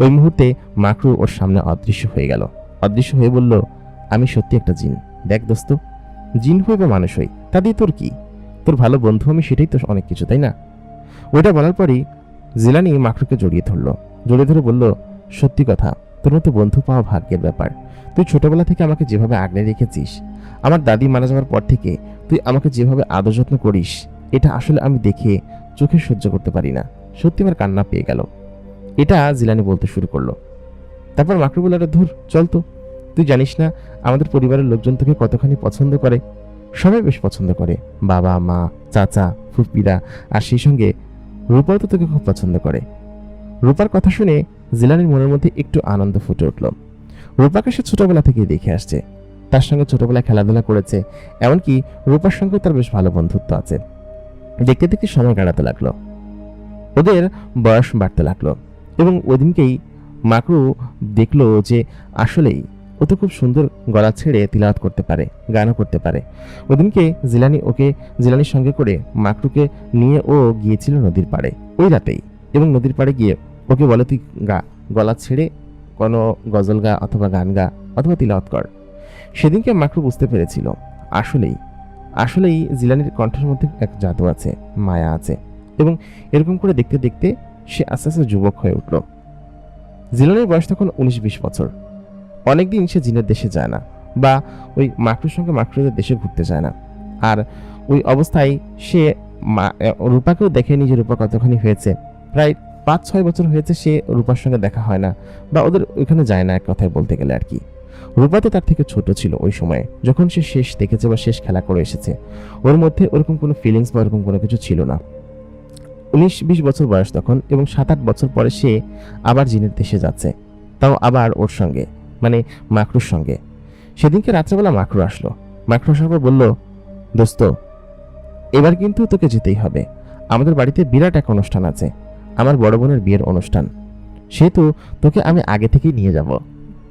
ওই মুহূর্তে মাকরু ওর সামনে অদৃশ্য হয়ে গেল। অদৃশ্য হয়ে বলল, আমি সত্যি একটা জিন। দেখ দোস্ত, জিন হই বা মানুষ হই, তা দিয়ে তোর কি? তোর ভালো বন্ধু আমি, সেটাই তো অনেক কিছু, তাই না? ওইটা বলার পরই জিলানি মাকরুকে জড়িয়ে ধরলো। জড়িয়ে ধরে বলল, সত্যি কথা, তোর মতো বন্ধু পাওয়া ভাগ্যের ব্যাপার। তুই ছোটবেলা থেকে আমাকে যেভাবে আগলে রেখেছিস, আমার দাদি মারা যাওয়ার পর থেকে তুই আমাকে যেভাবে আদর যত্ন করিস, এটা আসলে আমি দেখে চোখে সহ্য করতে পারি না। সত্যি আমার কান্না পেয়ে গেল। এটা জিলানি বলতে শুরু করলো। তারপর মাকরু বলল, ধুর, চল তো, তুই জানিস না আমাদের পরিবারের লোকজন তোকে কতখানি পছন্দ করে। সবাই বেশ পছন্দ করে, বাবা, মা, চাচা, ফুপিরা, আর সেই সঙ্গে রূপাও তো তোকে খুব পছন্দ করে। রূপার কথা শুনে জিলানির মনের মধ্যে একটু আনন্দ ফুটে উঠল। রূপাকে সে ছোটবেলা থেকেই দেখে আসছে, তার সঙ্গে ছোটবেলায় খেলাধুলা করেছে, এমনকি রূপার সঙ্গে তার বেশ ভালো বন্ধুত্ব আছে। দেখতে দেখতে সময় কাটাতে লাগলো, ওদের বয়স বাড়তে লাগলো, এবং ওদিনকেই মাকরু দেখলো যে আসলেই ও তো খুব সুন্দর গলা ছেড়ে তিলাওয়াত করতে পারে, গানও করতে পারে। ওদিনকে জিলানির সঙ্গে করে মাকরুকে নিয়ে ও গিয়েছিল নদীর পাড়ে ওই রাতেই, এবং নদীর পাড়ে গিয়ে ওকে বলে, তুই গলা ছেড়ে কোনো গজল গা অথবা গান গা অথবা তিলাওয়াত কর। সেদিনকে মাকরু বুঝতে পেরেছিল আসলেই জিলানির কণ্ঠের মধ্যে এক জাদু আছে, মায়া আছে, এবং এরকম করে দেখতে দেখতে সে আস্তে আস্তে যুবক হয়ে উঠল। জিলানির বয়স তখন 19-20 বছর। অনেকদিন সে জিনের দেশে যায় না, বা ওই মাকরুর সঙ্গে মাকরুদের দেশে ঘুরতে যায় না। আর ওই অবস্থায় সে রূপাকেও দেখেনি যে রূপা কতখানি হয়েছে। প্রায় 5-6 বছর হয়েছে সে রূপার সঙ্গে দেখা হয় না, বা ওদের ওইখানে যায় না, এক কথায় বলতে গেলে আর কি। রূপাতে তার থেকে ছোট ছিল ওই সময়ে, যখন সে শেষ দেখেছে বা শেষ খেলা করে এসেছে। ওর মধ্যে ওরকম কোনো ফিলিংস বা ওরকম কোনো কিছু ছিল না। 19-20 বছর বয়স তখন, এবং 7-8 বছর পরে সে আবার জিনের দেশে যাচ্ছে, তাও আবার ওর সঙ্গে, মানে মাকরুর সঙ্গে। সেদিনকে রাত্রেবেলা মাকরু আসলো। মাকরু আসার পর বলল, দোস্ত, এবার কিন্তু তোকে যেতেই হবে। আমাদের বাড়িতে বিরাট এক অনুষ্ঠান আছে, আমার বড় বোনের বিয়ের অনুষ্ঠান। সেহেতু তোকে আমি আগে থেকেই নিয়ে যাব,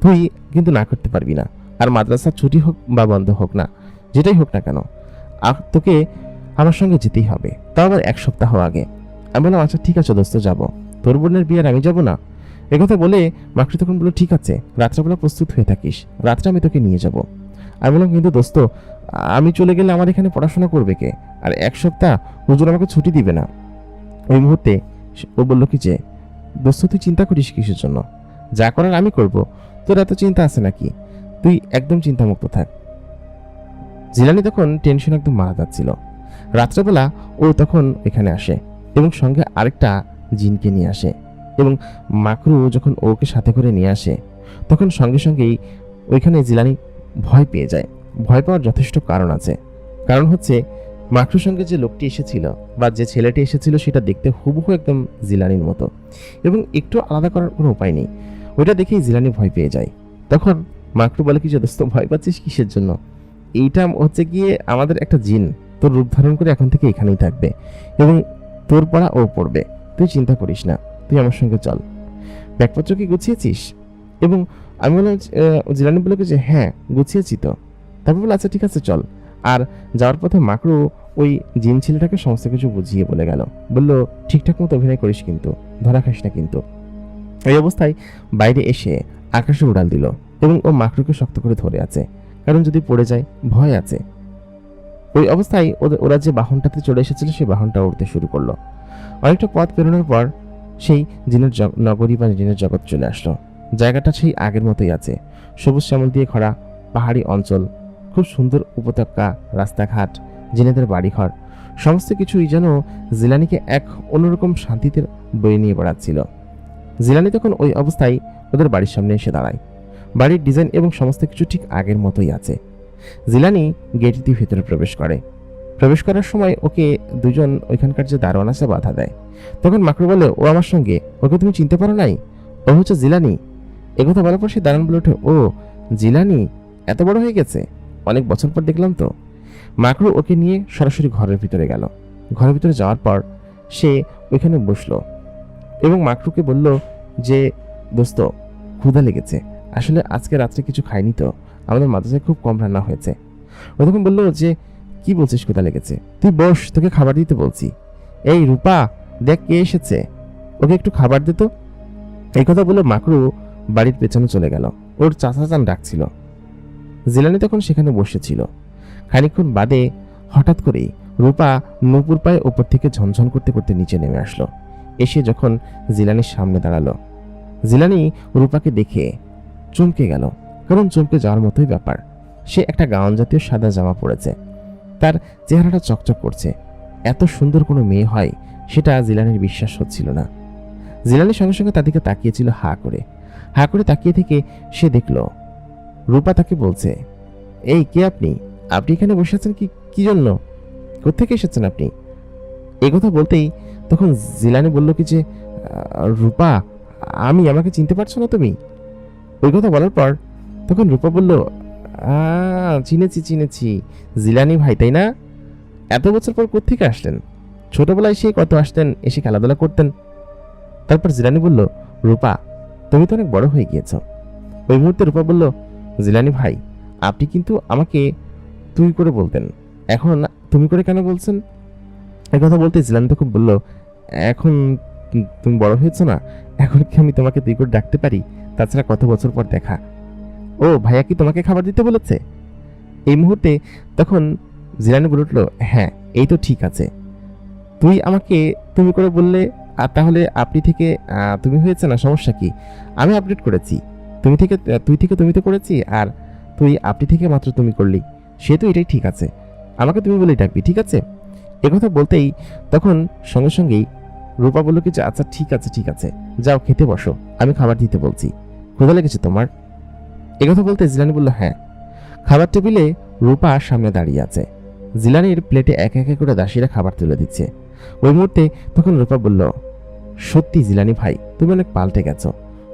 তুই কিন্তু না করতে পারবি না। আর মাদ্রাসা ছুটি হোক বা বন্ধ হোক না, যেটাই হোক না কেন, তোকে আমার সঙ্গে যেতেই হবে, তাও আবার 1 সপ্তাহ আগে। আমি বললাম, আচ্ছা ঠিক আছে দোস্ত, যাবো। তোর বোনের বিয়ের আমি যাব না? একথা বলে মাকরু তখন বলল, ঠিক আছে, রাত্রেবেলা প্রস্তুত হয়ে থাকিস, রাত্রে আমি তোকে নিয়ে যাব। আমি বললাম, কিন্তু দোস্ত, আমি চলে গেলে আমার এখানে পড়াশোনা করবে কে? আর 1 সপ্তাহ হুজুর আমাকে ছুটি দিবে না। ওই মুহূর্তে ও বলল কি যে, দোস্ত, তুই চিন্তা করিস কিসের জন্য? যা করার আমি করব, তোর এত চিন্তা আছে নাকি? তুই একদম চিন্তামুক্ত থাক। জিলানি তখন টেনশন একদম মারা যাচ্ছিল। রাত্রেবেলা ও তখন এখানে আসে, এবং সঙ্গে আরেকটা জিনকে নিয়ে আসে, এবং মাকরু যখন ওকে সাথে করে নিয়ে আসে, তখন সঙ্গে সঙ্গেই ওইখানে জিলানি ভয় পেয়ে যায়। ভয় পাওয়ার যথেষ্ট কারণ আছে। কারণ হচ্ছে, মাকরুর সঙ্গে যে লোকটি এসেছিল বা যে ছেলেটি এসেছিল, সেটা দেখতে হুবহু একদম জিলানির মতো, এবং একটু আলাদা করার কোনো উপায় নেই। ওইটা দেখেই জিলানি ভয় পেয়ে যায়। তখন মাকরু বলে কি যে, দোস্ত, ভয় পাচ্ছিস কিসের জন্য? এইটা হচ্ছে গিয়ে আমাদের একটা জিন, তোর রূপ ধারণ করে এখন থেকে এখানেই থাকবে, এবং তোর পড়া ও পড়বে। তুই চিন্তা করিস না, তুই আমার সঙ্গে চল। ব্যাগপত্র কি গুছিয়েছিস? এবং আমি বললাম, জিলানি বলে যে, হ্যাঁ, গুছিয়েছি তো। তারপর বলে, আচ্ছা ঠিক আছে, চল। আর যাওয়ার পথে মাকরু ওই জিন ছেলেটাকে সমস্ত কিছু বুঝিয়ে বলে গেল। বলল, ঠিকঠাক মতো অভিনয় করিস, কিন্তু ধরা খাস না কিন্তু। এই অবস্থায় বাইরে এসে আকাশে উড়াল দিল, এবং ও মাকরুকে শক্ত করে ধরে আছে, কারণ যদি পড়ে যায় ভয় আছে। ওই অবস্থায় ওরা যে বাহনটাতে চলে এসেছিল, সেই বাহনটা উড়তে শুরু করলো। অনেকটা পথ পেরোনোর পর সেই জিনের নগরী বা জিনের জগৎ চলে আসলো। জায়গাটা সেই আগের মতোই আছে, সবুজ শ্যামল দিয়ে ভরা পাহাড়ি অঞ্চল, খুব সুন্দর উপত্যকা, রাস্তাঘাট, জিনেদের বাড়িঘর, সমস্ত কিছুই যেন জিলানিকে এক অন্যরকম শান্তিতে বয়ে নিয়ে বেড়াচ্ছিল। জিলানি তখন ওই অবস্থায় ওদের বাড়ির সামনে এসে দাঁড়ায়। বাড়ির ডিজাইন এবং সমস্ত কিছু ঠিক আগের মতোই আছে। জিলানি গেট দিয়ে ভেতরে প্রবেশ করার সময় ওকে দুজন ওইখানকার যে দারোয়ান আছে বাধা দেয়। তখন মাকরু বলে, ও আমার সঙ্গে, ওকে তুমি চিনতে পারো নাই? ও হচ্ছে জিলানি। একথা বলার পর সে দারোয়ান বলে ওঠে, ও জিলানি এত বড় হয়ে গেছে, অনেক বছর পর দেখলাম তো। মাকরু ওকে নিয়ে সরাসরি ঘরের ভিতরে গেল। ঘরের ভিতরে যাওয়ার পর সে ওইখানে বসলো, এবং মাকরুকে বলল যে, দোস্ত, ক্ষুধা লেগেছে, আসলে আজকে রাত্রে কিছু খাইনি তো, আমাদের মাদ্রাসায় খুব কম রান্না হয়েছে। ও তখন বললো যে, কি বলছিস, ক্ষুধা লেগেছে? তুই বস, তোকে খাবার দিতে বলছি। এই রূপা, দেখ কে এসেছে, ওকে একটু খাবার দে তো। এই কথা বলে মাকরু বাড়ির পেছনে চলে গেল। ওর চাচা চান ডাকছিল। জিলানি তখন সেখানে বসেছিল। খানিকক্ষণ বাদে হঠাৎ করেই রূপা নূপুর পায়ে ওপর থেকে ঝনঝন করতে করতে নিচে নেমে আসলো। এসে যখন জিলানির সামনে দাঁড়ালো, জিলানি রূপাকে দেখে চমকে গেল, কারণ চমকে যাওয়ার মতোই ব্যাপার। সে একটা গাউন জাতীয় সাদা জামা পরেছে, তার চেহারাটা চকচক করছে। এত সুন্দর কোনো মেয়ে হয় সেটা জিলানির বিশ্বাস হচ্ছিল না। জিলানির সঙ্গে সঙ্গে তার দিকে তাকিয়েছিল হা করে তাকিয়ে থেকে সে দেখল রূপা তাকে বলছে, এই কে আপনি? আপনি এখানে বসে আছেন কি জন্য? কোত্থেকে এসেছেন আপনি? এই কথা বলতেই তখন জিলানি বলল কি যে, রূপা, আমাকে চিনতে পারছো না তুমি? ওই কথা বলার পর তখন রূপা বলল, চিনেছি, জিলানি ভাই তাই না? এত বছর পর কোত্থেকে আসলেন? ছোটবেলায় সেই কত আসতেন, এসে খেলাধুলা করতেন। তারপর জিলানি বলল, রূপা, তুমি তো অনেক বড় হয়ে গিয়েছ। ওই মুহূর্তে রূপা বলল, জিলানি ভাই, আপনি কিন্তু আমাকে তুই করে বলতেন, এখন তুমি করে কেন বলছেন? এই কথা বলতে জিলানি তখন বলল, এখন তুমি বড় হয়েছো না, এখন কি আমি তোমাকে তুই করে ডাকতে পারি? তাছাড়া কত বছর পর দেখা। ও ভাইয়া কি তোমাকে খাবার দিতে বলেছে? এই মুহূর্তে তখন জিলানি বলে উঠল, হ্যাঁ এই তো ঠিক আছে, তুই আমাকে তুমি করে বললে, আর তাহলে আপনি থেকে তুমি হয়েছে না, সমস্যা কি? আমি আপডেট করেছি, তুই থেকে তুমিতে করেছি, আর তুই আপনি থেকে মাত্র তুমি করলি, সে তো এটাই ঠিক আছে, আমাকে তুমি বলেই ডাকবি, ঠিক আছে? একথা বলতেই তখন সঙ্গে সঙ্গেই রূপা বলল কি যে, আচ্ছা ঠিক আছে, যাও খেতে বসো, আমি খাবার দিতে বলছি, ক্ষুধা লেগেছে তোমার? একথা বলতে জিলানি বলল, হ্যাঁ। খাবার টেবিলে রূপা সামনে দাঁড়িয়ে আছে, জিলানির প্লেটে এক এক করে দাসীরা খাবার তুলে দিচ্ছে। ওই মুহূর্তে তখন রূপা বলল, সত্যি জিলানি ভাই, তুমি অনেক পাল্টে গেছো।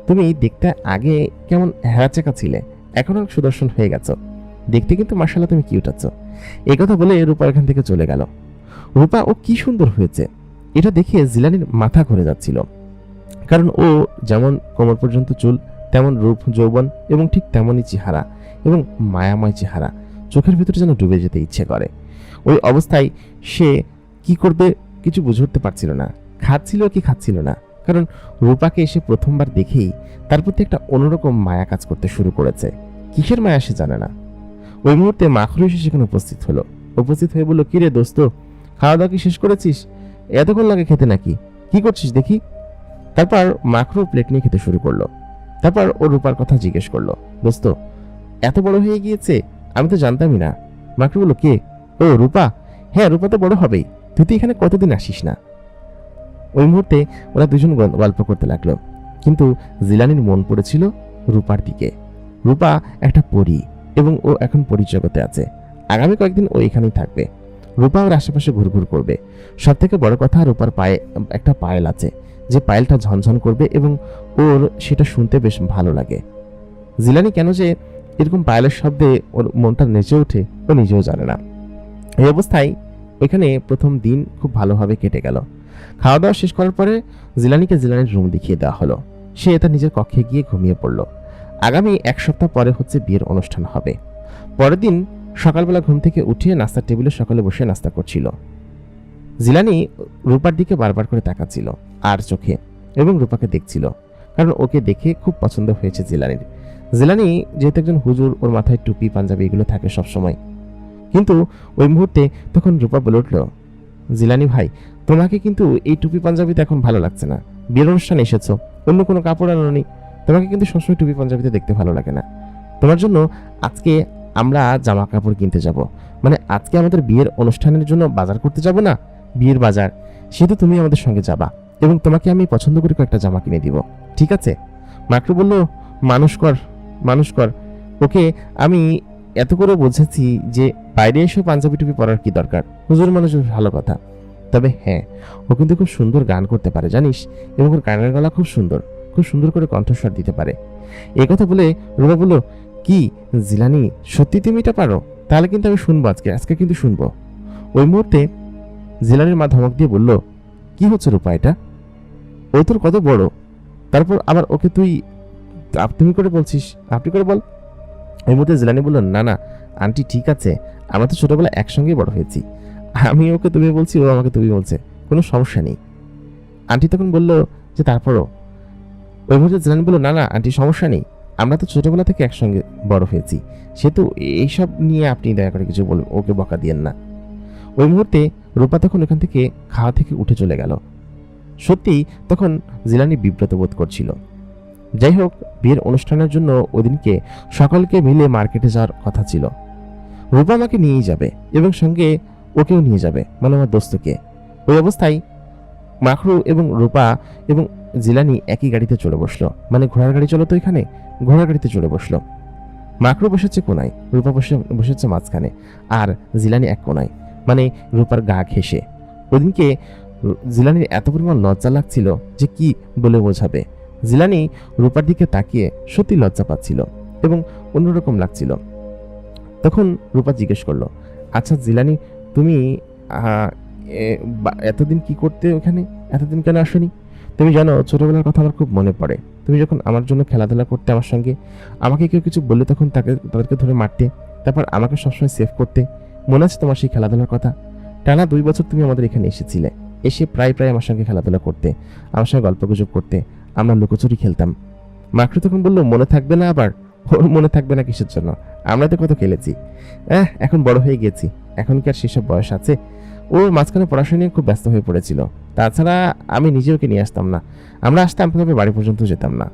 তুমি দেখতে আগে কেমন হেরাচেকা ছিলে, এখন অনেক সুদর্শন হয়ে গেছো, দেখতে কিন্তু মাশাআল্লাহ তুমি কিউট আছো। এই কথা বলে রূপা এখান থেকে চলে গেল। রূপা ও কি সুন্দর হয়েছে এটা দেখে জিলানির মাথা ঘুরে যাচ্ছিল, কারণ ও যেমন কোমর পর্যন্ত চুল, তেমন রূপ যৌবন এবং ঠিক তেমনই চেহারা এবং মায়াময় চেহারা, চোখের ভিতরে যেন ডুবে যেতে ইচ্ছে করে। ওই অবস্থায় সে কি করবে কিছু বুঝে উঠতে পারছিল না, খাচ্ছিল না, কারণ রূপাকে এসে প্রথমবার দেখেই তার প্রতি একটা অন্যরকম মায়া কাজ করতে শুরু করেছে। কিসের মায়া সে জানে না। ওই মুহূর্তে মাখরু এসে সেখানে উপস্থিত হয়ে বলল, কিরে দোস্ত, খাওয়া দাওয়া কি শেষ করেছিস? এতক্ষণ লাগে খেতে নাকি? কি করছিস দেখি? তারপর মাখরু প্লেট নিয়ে খেতে শুরু করলো। তারপর ও রূপার কথা জিজ্ঞেস করলো, দোস্ত এত বড় হয়ে গিয়েছে, আমি তো জানতামই না। মাখরু বলল, কে? ও রূপা? হ্যাঁ রূপা তো বড় হবেই, তুই তো এখানে কতদিন আসিস না। ওই মুহূর্তে ওরা দুজন গল্প করতে লাগলো, কিন্তু জিলানির মন পড়েছিল রূপার দিকে। রূপা একটা পরী এবং ও এখন পরীর জগতে আছে। আগামী কয়েকদিন ও এখানেই থাকবে। রূপা ওর আশেপাশে ঘুরঘুর করবে। সব থেকে বড় কথা, রূপার পায়ে একটা পায়েল আছে, যে পায়েলটা ঝনঝন করবে এবং ওর সেটা শুনতে বেশ ভালো লাগে। জিলানি কেন যে এরকম পায়েলের শব্দে ওর মনটা নেচে ওঠে ও নিজেও জানে না। এই অবস্থায় ওইখানে প্রথম দিন খুব ভালোভাবে কেটে গেল। খাওয়া দাওয়া শেষ করার পরে জিলানির রুম দেখিয়ে দেওয়া হলো। সে তার নিজের কক্ষে গিয়ে ঘুমিয়ে পড়ল। আগামী এক সপ্তাহ পরে হচ্ছে বিয়ের অনুষ্ঠান হবে। পরের দিন সকালবেলা ঘুম থেকে উঠে নাস্তার টেবিলে সকালে বসে নাস্তা করছিল। জিলানি রূপার দিকে বারবার করে তাকাচ্ছিল আর চোখে, এবং রূপাকে দেখছিল, কারণ ওকে দেখে খুব পছন্দ হয়েছে জিলানির। জিলানি যেহেতু একজন হুজুর, ওর মাথায় টুপি পাঞ্জাবি এগুলো থাকে সবসময়। কিন্তু ওই মুহূর্তে তখন রূপা বলে উঠল, জিলানি ভাই, তোমাকে কিন্তু এই টুপি পাঞ্জাবিতে এখন ভালো লাগছে না। বিয়ের অনুষ্ঠানে এসেছো, অন্য কোনো কাপড় আনোনি, তোমাকে কিন্তু সবসময় টুপি পাঞ্জাবিতে দেখতে ভালো লাগে না। তোমার জন্য আজকে আমরা জামা কাপড় কিনতে যাব, মানে আজকে আমাদের বিয়ের অনুষ্ঠানের জন্য বাজার করতে যাব না, বিয়ের বাজার, সেটা তুমি আমাদের সঙ্গে যাবা এবং তোমাকে আমি পছন্দ করে কয়েকটা জামা কিনে দিব, ঠিক আছে? মাকরু বলল, মানুষ কর, ওকে আমি এত করে বোঝাচ্ছি যে বাইরে এসে পাঞ্জাবি টুপি পরার কি দরকার, হুজুর মানুষ, ভালো কথা। তবে হ্যাঁ, ও কিন্তু খুব সুন্দর গান করতে পারে জানিস, এবং ওর গানের গলা খুব সুন্দর করে কণ্ঠস্বর দিতে পারে। এই কথা বলে রূপা বলল, কি জিলানি, সত্যি তুমি এটা পারো? তাহলে কিন্তু আমি শুনবো, আজকে কিন্তু শুনবো। ওই মুহূর্তে জিলানির মা ধমক দিয়ে বলল, কি হচ্ছে রূপা, এটা ও তোর কত বড়, তারপর আবার ওকে তুই তুমি করে বলছিস, আপনি করে বল। ওই মুহূর্তে জিলানি বলল, না আন্টি ঠিক আছে, আমরা তো ছোটবেলা একসঙ্গেই বড় হয়েছি, আমি ওকে তুমি বলছি, ও আমাকে তুমি বলছে, কোনো সমস্যা নেই। আন্টি তখন বলল যে তারপরও। ওই মুহূর্তে জিলানি বলল, না আন্টি সমস্যা নেই, আমরা তো ছোটবেলা থেকে একসঙ্গে বড় হয়েছি, সেহেতু এইসব নিয়ে আপনি দয়া করে কিছু বলুন, ওকে বকা দিয়েন না। ওই মুহূর্তে রূপা তখন ওখান থেকে খাওয়া থেকে উঠে চলে গেল। সত্যি তখন জিলানি বিব্রত বোধ করছিল। যাই হোক, বিয়ের অনুষ্ঠানের জন্য ওদিনকে সকলকে মিলে মার্কেটে যাওয়ার কথা ছিল, রূপা আমাকে নিয়েই যাবে এবং সঙ্গে ওকেও নিয়ে যাবে, মানে আমার দোস্তকে। ওই অবস্থায় মাখরু এবং রূপা এবং জিলানি একই গাড়িতে চলে বসলো, মানে ঘোড়ার গাড়ি চলো তো, এখানে ঘোড়ার গাড়িতে চলে বসলো। মাকরু বসেছে কোনায়, রূপা বসেছে মাঝখানে, আর জিলানি এক কোনায়, মানে রূপার গা ঘেঁষে। ওদিনকে জিলানির এত পরিমাণ লজ্জা লাগছিল যে কি বলে বোঝাবে। জিলানি রূপার দিকে তাকিয়ে সত্যি লজ্জা পাচ্ছিল এবং অন্যরকম লাগছিল। তখন রূপা জিজ্ঞেস করলো, আচ্ছা জিলানি, তুমি এতদিন কি করতে ওখানে, এতদিন কেন আসনি? তুমি জানো ছোটবেলার কথা আমার খুব মনে পড়ে। তুমি যখন আমার জন্য খেলাধুলা করতে আমার সঙ্গে, আমাকে কেউ কিছু বললে তখন তাদেরকে ধরে মারতে, তারপর আমাকে সবসময় সেভ করতে। মনে আছে তোমার সেই খেলাধুলার কথা? টানা 2 বছর তুমি আমাদের এখানে এসেছিলে, এসে প্রায় আমার সঙ্গে খেলাধুলা করতে, আমার সঙ্গে গল্পগুজব করতে, আমরা লুকোচুরি খেলতাম। মাকড়ু তখন বললো, মনে থাকবে না আবার? ওর মনে থাকবে না কিসের জন্য? আমরা তো কত খেলেছি। এখন বড় হয়ে গেছি, এখন কি আর সেসব বয়স আছে? ও মাঝখানে পড়াশোনা নিয়ে খুব ব্যস্ত হয়ে পড়েছিল। তাছাড়া আমি নিজে ওকে নিয়ে আসতাম না, আমরা আসতাম তবে বাড়ি পর্যন্ত যেতাম না।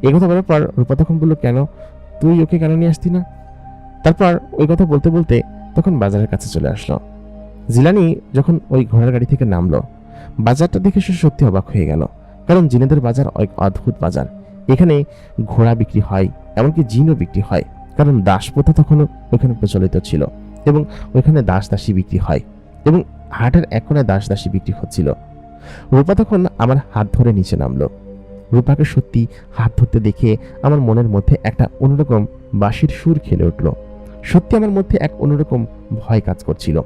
এই কথা বলার পর রূপা তখন বললো, কেন তুই ওকে কেন নিয়ে আসতি না? তারপর ওই কথা বলতে বলতে তখন বাজারের কাছে চলে আসলো। জিলানি যখন ওই ঘোড়ার গাড়ি থেকে নামলো, বাজারটা দেখে সে সত্যি অবাক হয়ে গেল, কারণ জিনেদের বাজার এক অদ্ভুত বাজার। এখানে ঘোড়া বিক্রি হয়, এমনকি জিনও বিক্রি হয়, কারণ দাসপ্রথা তখনও ওইখানে প্রচলিত ছিল এবং ওইখানে দাস দাসী বিক্রি হয় এবং হাটের এক কোণায় দাস দাসী বিক্রি হচ্ছিল। রূপা তখন আমার হাত ধরে নিচে নামলো। রূপাকে সত্যি হাত ধরতে দেখে আমার মনের মধ্যে একটা অন্যরকম বাঁশির সুর খেলে উঠল। সত্যি আমার মধ্যে এক অন্যরকম ভয় কাজ করছিল।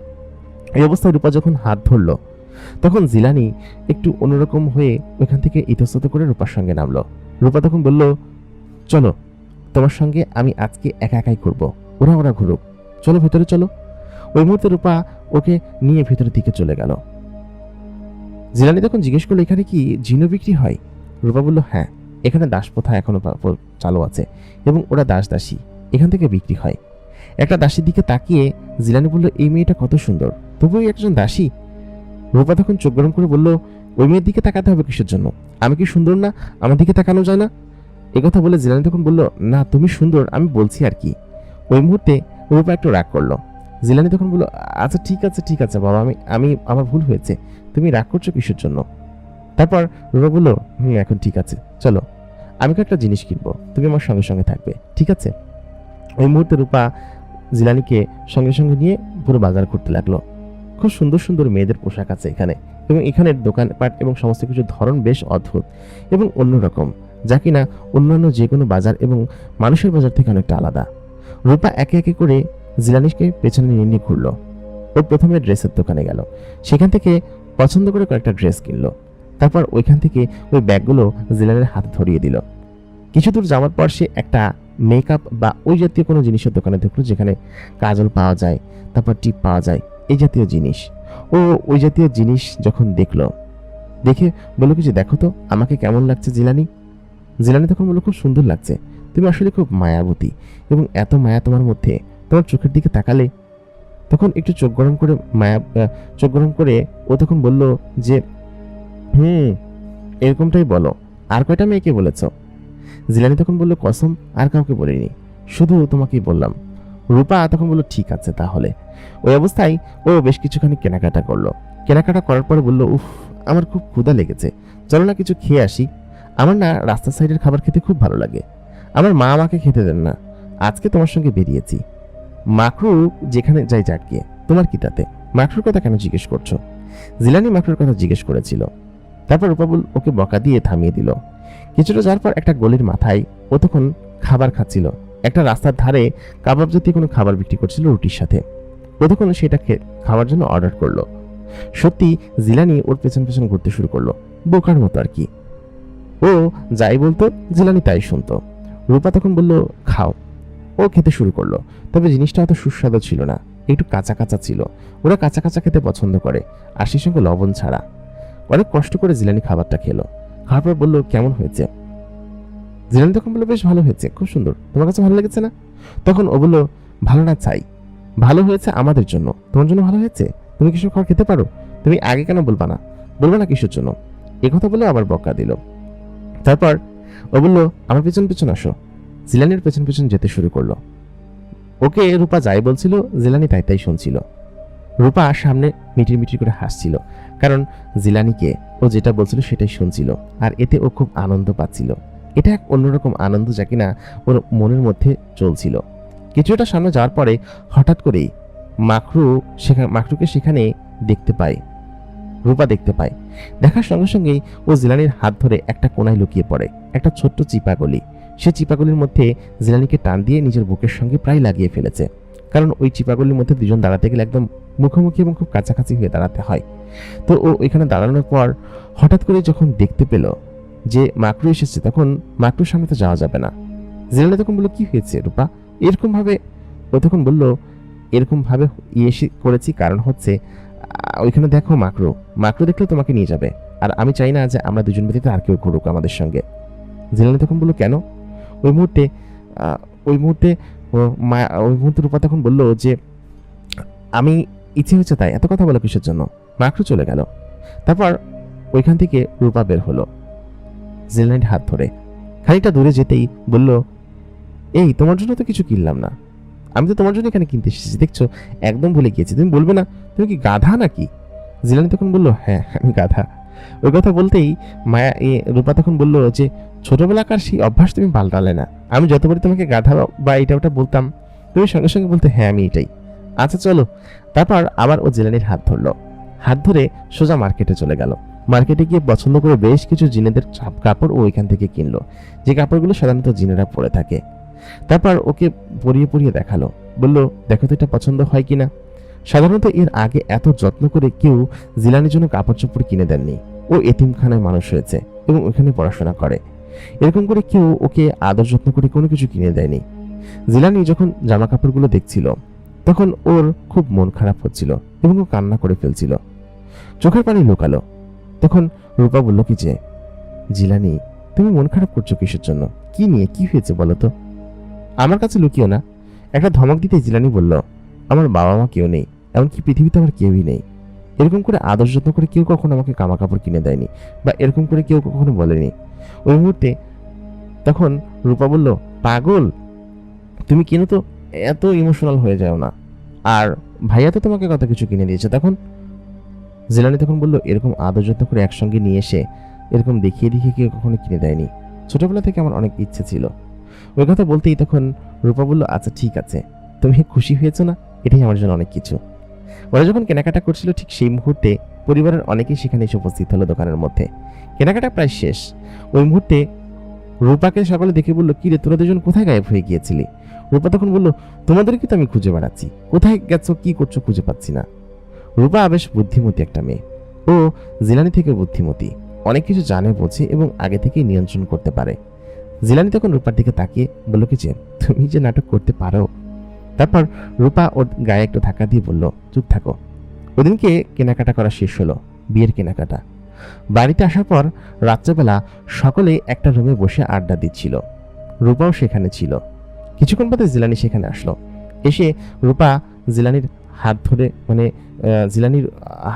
এই অবস্থায় রূপা যখন হাত ধরল, তখন জিলানি একটু অন্যরকম হয়ে ওইখান থেকে ইতস্তত করে রূপার সঙ্গে নামলো। রূপা তখন বলল, চলো, তোমার সঙ্গে আমি আজকে একা একাই করবো, ওরা ঘুরুক, চলো ভেতরে চলো। ওই মুহূর্তে রূপা ওকে নিয়ে ভেতরের দিকে চলে গেল। জিলানি তখন জিজ্ঞেস করলো, এখানে কি জিনও বিক্রি হয়? রূপা বলল, হ্যাঁ, এখানে দাসপ্রথা এখনো চালু আছে এবং ওরা দাস দাসী এখান থেকে বিক্রি হয়। একটা দাসীর দিকে তাকিয়ে জিলানি বলল, এই মেয়েটা কত সুন্দর, তবুও একজন দাসী? রূপা তখন চোখ গরম করে বলল, ওই মেয়ের দিকে তাকাতে হবে কিসের জন্য? আমি কি সুন্দর না? আমার দিকে তাকানো যায় না? একথা বলে জিলানি তখন বলল, না তুমি সুন্দর, আমি বলছি আর কি। ওই মুহূর্তে রূপা একটু রাগ করলো। জিলানি তখন বলল, আচ্ছা ঠিক আছে বাবা, আমি আমার ভুল হয়েছে, তুমি রাগ করছো কিসের জন্য? তারপর রূপা বলল, এখন ঠিক আছে, চলো, আমি একটা জিনিস কিনবো, তুমি আমার সঙ্গে সঙ্গে থাকবে, ঠিক আছে? ওই মুহূর্তে রূপা জিলানিকে সঙ্গে সঙ্গে নিয়ে পুরো বাজার করতে লাগলো। খুব সুন্দর সুন্দর মেয়েদের পোশাক আছে এখানে, এবং এখানের দোকানপাট এবং সমস্ত কিছুর ধরন বেশ অদ্ভুত এবং অন্যরকম, যা কিনা অন্যান্য যে কোনো বাজার এবং মানুষের বাজার থেকে অনেকটা আলাদা। রূপা একে একে করে জিলানিকে পেছনে নিয়ে ঘুরলো। ওর প্রথমে ড্রেসের দোকানে গেল, সেখান থেকে পছন্দ করে কয়েকটা ড্রেস কিনলো। তারপর ওইখান থেকে ওই ব্যাগগুলো জিলানির হাতে ধরিয়ে দিল। কিছু দূর যাওয়ার পর সে একটা মেকআপ বা ওই জাতীয় কোনো জিনিসের দোকানে ঢুকলো, যেখানে কাজল পাওয়া যায়, তারপর টিপ পাওয়া যায়, এই জাতীয় জিনিস। ও ওই জাতীয় জিনিস যখন দেখলো, দেখে বললো, কি যে দেখো তো আমাকে কেমন লাগছে জিলানি? জিলানি তখন বললো, খুব সুন্দর লাগছে, তুমি আসলে খুব মায়াবতী, এবং এত মায়া তোমার মধ্যে, তোমার চোখের দিকে তাকালে। তখন একটু চোখ গরম করে ও তখন বলল যে, এরকমটাই বলো, আর কয়টা মেয়েকে বলেছ? জিলানি তখন বলল, কসম, আর কাউকে বলিনি, শুধু তোমাকেই বললাম। রূপা তখন বলল, ঠিক আছে তাহলে। ওই অবস্থায় ও বেশ কিছুখানি কেনাকাটা করলো। কেনাকাটা করার পর বলল, উফ, আমার খুব ক্ষুধা লেগেছে, চলো না কিছু খেয়ে আসি। আমার না রাস্তার সাইডের খাবার খেতে খুব ভালো লাগে, আমার মা আমাকে খেতে দেন না, আজকে তোমার সঙ্গে বেরিয়েছি। মাকরু যেখানে যাই যাক গিয়ে, তোমার কি তাতে? মাকরুর কথা কেন জিজ্ঞেস করছো? জিলানি মাকরুর কথা জিজ্ঞেস করেছিল। তারপর রূপাবুল ওকে বকা দিয়ে থামিয়ে দিল। কিছুটা যাওয়ার পর একটা গলির মাথায় ও তখন খাবার খাচ্ছিল। একটা রাস্তার ধারে কাবাব জাতীয় কোনো খাবার বিক্রি করছিল রুটির সাথে। ও তখন সেটা খাওয়ার জন্য অর্ডার করলো। সত্যি জিলানি ওর পেছন পেছন ঘুরতে শুরু করলো, বোকার মতো আর কি। ও যাই বলতো জিলানি তাই শুনতো। রূপা তখন বলল, খাও। ও খেতে শুরু করলো, তবে জিনিসটা অত সুস্বাদু ছিল না, একটু কাঁচা কাঁচা ছিল। ওরা কাঁচা কাঁচা খেতে পছন্দ করে, আর সেই সঙ্গে লবণ ছাড়া। অনেক কষ্ট করে জিলানি খাবারটা খেলো। খাওয়ার পর বললো, কেমন হয়েছে? জিলানি তখন বললো, বেশ ভালো হয়েছে, খুব সুন্দর, তোমার কাছে ভালো লেগেছে না? তখন ও বললো, ভালো না চাই, ভালো হয়েছে আমাদের জন্য, তোমার জন্য ভালো হয়েছে, তুমি কিসব খাবার খেতে পারো, তুমি আগে কেন বলবা না কিসের জন্য? কথা বলে আবার বকা দিল। তারপর ও বললো, আমার পেছন পেছন আসো। জিলানির পেছন পেছন যেতে শুরু করলো। ওকে রূপা যাই বলছিল জিলানি তাই তাই শুনছিল। রূপা সামনে মিটির মিটির করে হাসছিল, কারণ জিলানিকে ও যেটা বলছিল সেটাই শুনছিল, আর এতে ও খুব আনন্দ পাচ্ছিল। এটা এক অন্যরকম আনন্দ যা কিনা ওর মনের মধ্যে চলছিল। কিছুটা সামনে যাওয়ার পরে হঠাৎ করেই মাকরুকে সেখানে দেখতে পায়, রূপা দেখতে পায়। দেখার সঙ্গে সঙ্গেই ও জিলানির হাত ধরে একটা কোনায় লুকিয়ে পড়ে, একটা ছোট্ট চিপাগলি। সে চিপাগলির মধ্যে জিলানিকে টান দিয়ে নিজের বুকের সঙ্গে প্রায় লাগিয়ে ফেলেছে, কারণ ওই চিপাগলির মধ্যে দুজন দাঁড়াতে গেলে একদম মুখোমুখি এবং খুব কাছাকাছি হয়ে দাঁড়াতে হয়। তো ও ওইখানে দাঁড়ানোর পর হঠাৎ করে যখন দেখতে পেল যে মাকরু এসেছে, তখন মাকরুর সামনে তো যাওয়া যাবে না। জিলানি তখন বললো, কি হয়েছে রূপা এরকম ভাবে? ও তখন বললো, এরকম ভাবে করেছি কারণ হচ্ছে ওইখানে দেখো মাকরু দেখলে তোমাকে নিয়ে যাবে, আর আমি চাই না যে আমরা দুজন ব্যতীত আর কেউ ঘুরুক আমাদের সঙ্গে। জিলানি তখন বললো, কেন? ওই মুহূর্তে ওই মুহূর্তে রূপা তখন বললো যে আমি ইচ্ছে হচ্ছে তাই, এত কথা বলো কিসের জন্য? মাকরু চলে গেল। তারপর ওইখান থেকে রূপা বের হলো জিলানির হাত ধরে। খানিকটা দূরে যেতেই বলল, এই তোমার জন্য তো কিছু কিনলাম না, আমি তো তোমার জন্য এখানে কিনতে এসেছি, দেখছো একদম ভুলে গিয়েছি, তুমি বলবে না তুমি কি গাধা নাকি? জিলানি তখন বলল, হ্যাঁ আমি গাধা। ওই কথা বলতেই রূপা তখন বলল যে ছোটবেলাকার সেই অভ্যাস তুমি পাল্টালে না। আমি যতবারই তোমাকে গাধা বা এটা ওটা বলতাম, তুমি সঙ্গে সঙ্গে বলতে হ্যাঁ আমি এটাই। আচ্ছা চলো। তারপর আবার ও জিলানির হাত ধরলো, হাত ধরে সোজা মার্কেটে চলে গেল। মার্কেটে গিয়ে পছন্দ করে বেশ কিছু জিনেদের কাপড় ও ওইখান থেকে কিনলো, যে কাপড়গুলো সাধারণত জিনেরা পরে থাকে। তারপর ওকে পরিয়ে পরিয়ে দেখালো, বলল, দেখো তো এটা পছন্দ হয় কিনা। সাধারণত এর আগে এত যত্ন করে কেউ জিলানির জন্য কাপড় চোপড় কিনে দেননি। ও এতিমখানায় মানুষ হয়েছে এবং ওখানে পড়াশোনা করে, এরকম করে কেউ ওকে আদর যত্ন করে কোনো কিছু কিনে দেয়নি। জিলানি যখন জামা কাপড়গুলো দেখছিল তখন ওর খুব মন খারাপ হচ্ছিল এবং ও কান্না করে ফেলছিল, চোখের পানি লুকালো। তখন রূপা বলল কি যে, জিলানি তুমি মন খারাপ করছো কিসের জন্য? কি নিয়ে, কি হয়েছে বলো তো? আমার কাছে লুকিও না। একটা ধমক দিতে জিলানি বলল, আমার বাবা মা কেউ নেই, এমনকি পৃথিবীতে আমার কেউই নেই। এরকম করে আদর যত্ন করে কেউ কখনো আমাকে জামা কাপড় কিনে দেয়নি, বা এরকম করে কেউ কখনো বলেনি। ওই মুহূর্তে তখন রূপা বলল, পাগল তুমি কেন তো এত ইমোশনাল হয়ে যাও না, আর ভাইয়া তো তোমাকে কত কিছু কিনে দিয়েছে। তখন জিলানি তখন বলল, এরকম আদর যত্ন করে একসঙ্গে নিয়ে এসে এরকম দেখিয়ে দেখিয়ে কেউ কখনো কিনে দেয়নি। ছোটবেলা থেকে আমার অনেক ইচ্ছে ছিল। ওই কথা বলতেই তখন রূপা বলল, আচ্ছা ঠিক আছে, তুমি খুশি হয়েছো না, এটাই আমার জন্য অনেক কিছু। ওরা যখন কেনাকাটা করছিল ঠিক সেই মুহূর্তে পরিবারের অনেকেই সেখানে এসে উপস্থিত হলো দোকানের মধ্যে। কেনাকাটা প্রায় শেষ। ওই মুহূর্তে রূপাকে সকলে দেখে বলল, কি রে তোরা দুজন কোথায় গায়েব হয়ে গিয়েছিলি? রূপা তখন বলল, তোমাদেরকে তো আমি খুঁজে বেড়াচ্ছি, কোথায় গেছো কি করছো খুঁজে পাচ্ছি না। রূপা বেশ বুদ্ধিমতী একটা মেয়ে, ও জিলানি থেকে বুদ্ধিমতী, অনেক কিছু জানে বোঝে এবং আগে থেকেই নিয়ন্ত্রণ করতে পারে। জিলানি তখন রূপার দিকে তাকিয়ে বলল কি যে, তুমি যে নাটক করতে পারো। তারপর রূপা ওর গায়ে একটু ধাক্কা দিয়ে বলল, চুপ থাকো। ওদিনকে কেনাকাটা করা শেষ হলো, বিয়ের কেনাকাটা। বাড়িতে আসার পর রাত্রেবেলা সকলে একটা রুমে বসে আড্ডা দিচ্ছিল, রূপাও সেখানে ছিল। কিছুক্ষণ বাদে জিলানি সেখানে আসলো। এসে রূপা জিলানির হাত ধরে জিলানির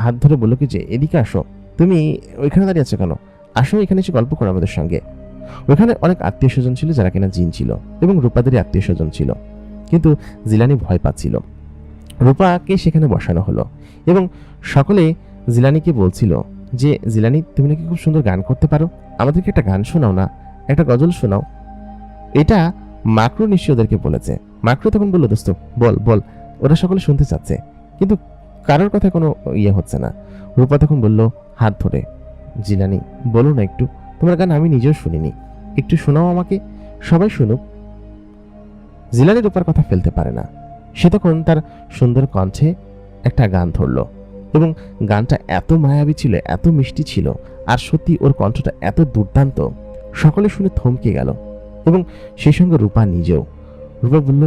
হাত ধরে বলল কি যে, এদিকে আসো, তুমি ওইখানে দাঁড়িয়ে আছো কেন? আসো এখানে এসে গল্প করো আমাদের সঙ্গে। ওইখানে অনেক আত্মীয় স্বজন ছিল যারা কিনা জিন ছিল, এবং রূপাদেরই আত্মীয় স্বজন ছিল, কিন্তু জিলানি ভয় পাচ্ছিল। রূপাকে সেখানে বসানো হলো এবং সকলে জিলানিকে বলছিল যে, জিলানি তুমি নাকি খুব সুন্দর গান করতে পারো, আমাদেরকে একটা গান শোনাও না, একটা গজল শোনাও। এটা মাকরু নিশ্চয়ই ওদেরকে বলেছে। মাকরু তখন বলল, দোস্ত বল বল, ওরা সকলে শুনতে চাচ্ছে, কিন্তু কারোর কথা কোনো ইয়ে হচ্ছে না। রূপা তখন বলল হাত ধরে, জিলানি বলো না একটু, তোমার গান আমি নিজেও শুনিনি, একটু শোনাও আমাকে, সবাই শুনুক। জিলানি রূপার কথা ফেলতে পারে না। সে তখন তার সুন্দর কণ্ঠে একটা গান ধরলো এবং গানটা এত মায়াবী ছিল, এত মিষ্টি ছিল, আর সত্যি ওর কণ্ঠটা এত দুর্দান্ত, সকলে শুনে থমকে গেল এবং সেই সঙ্গে রূপা নিজেও। রূপা বলল,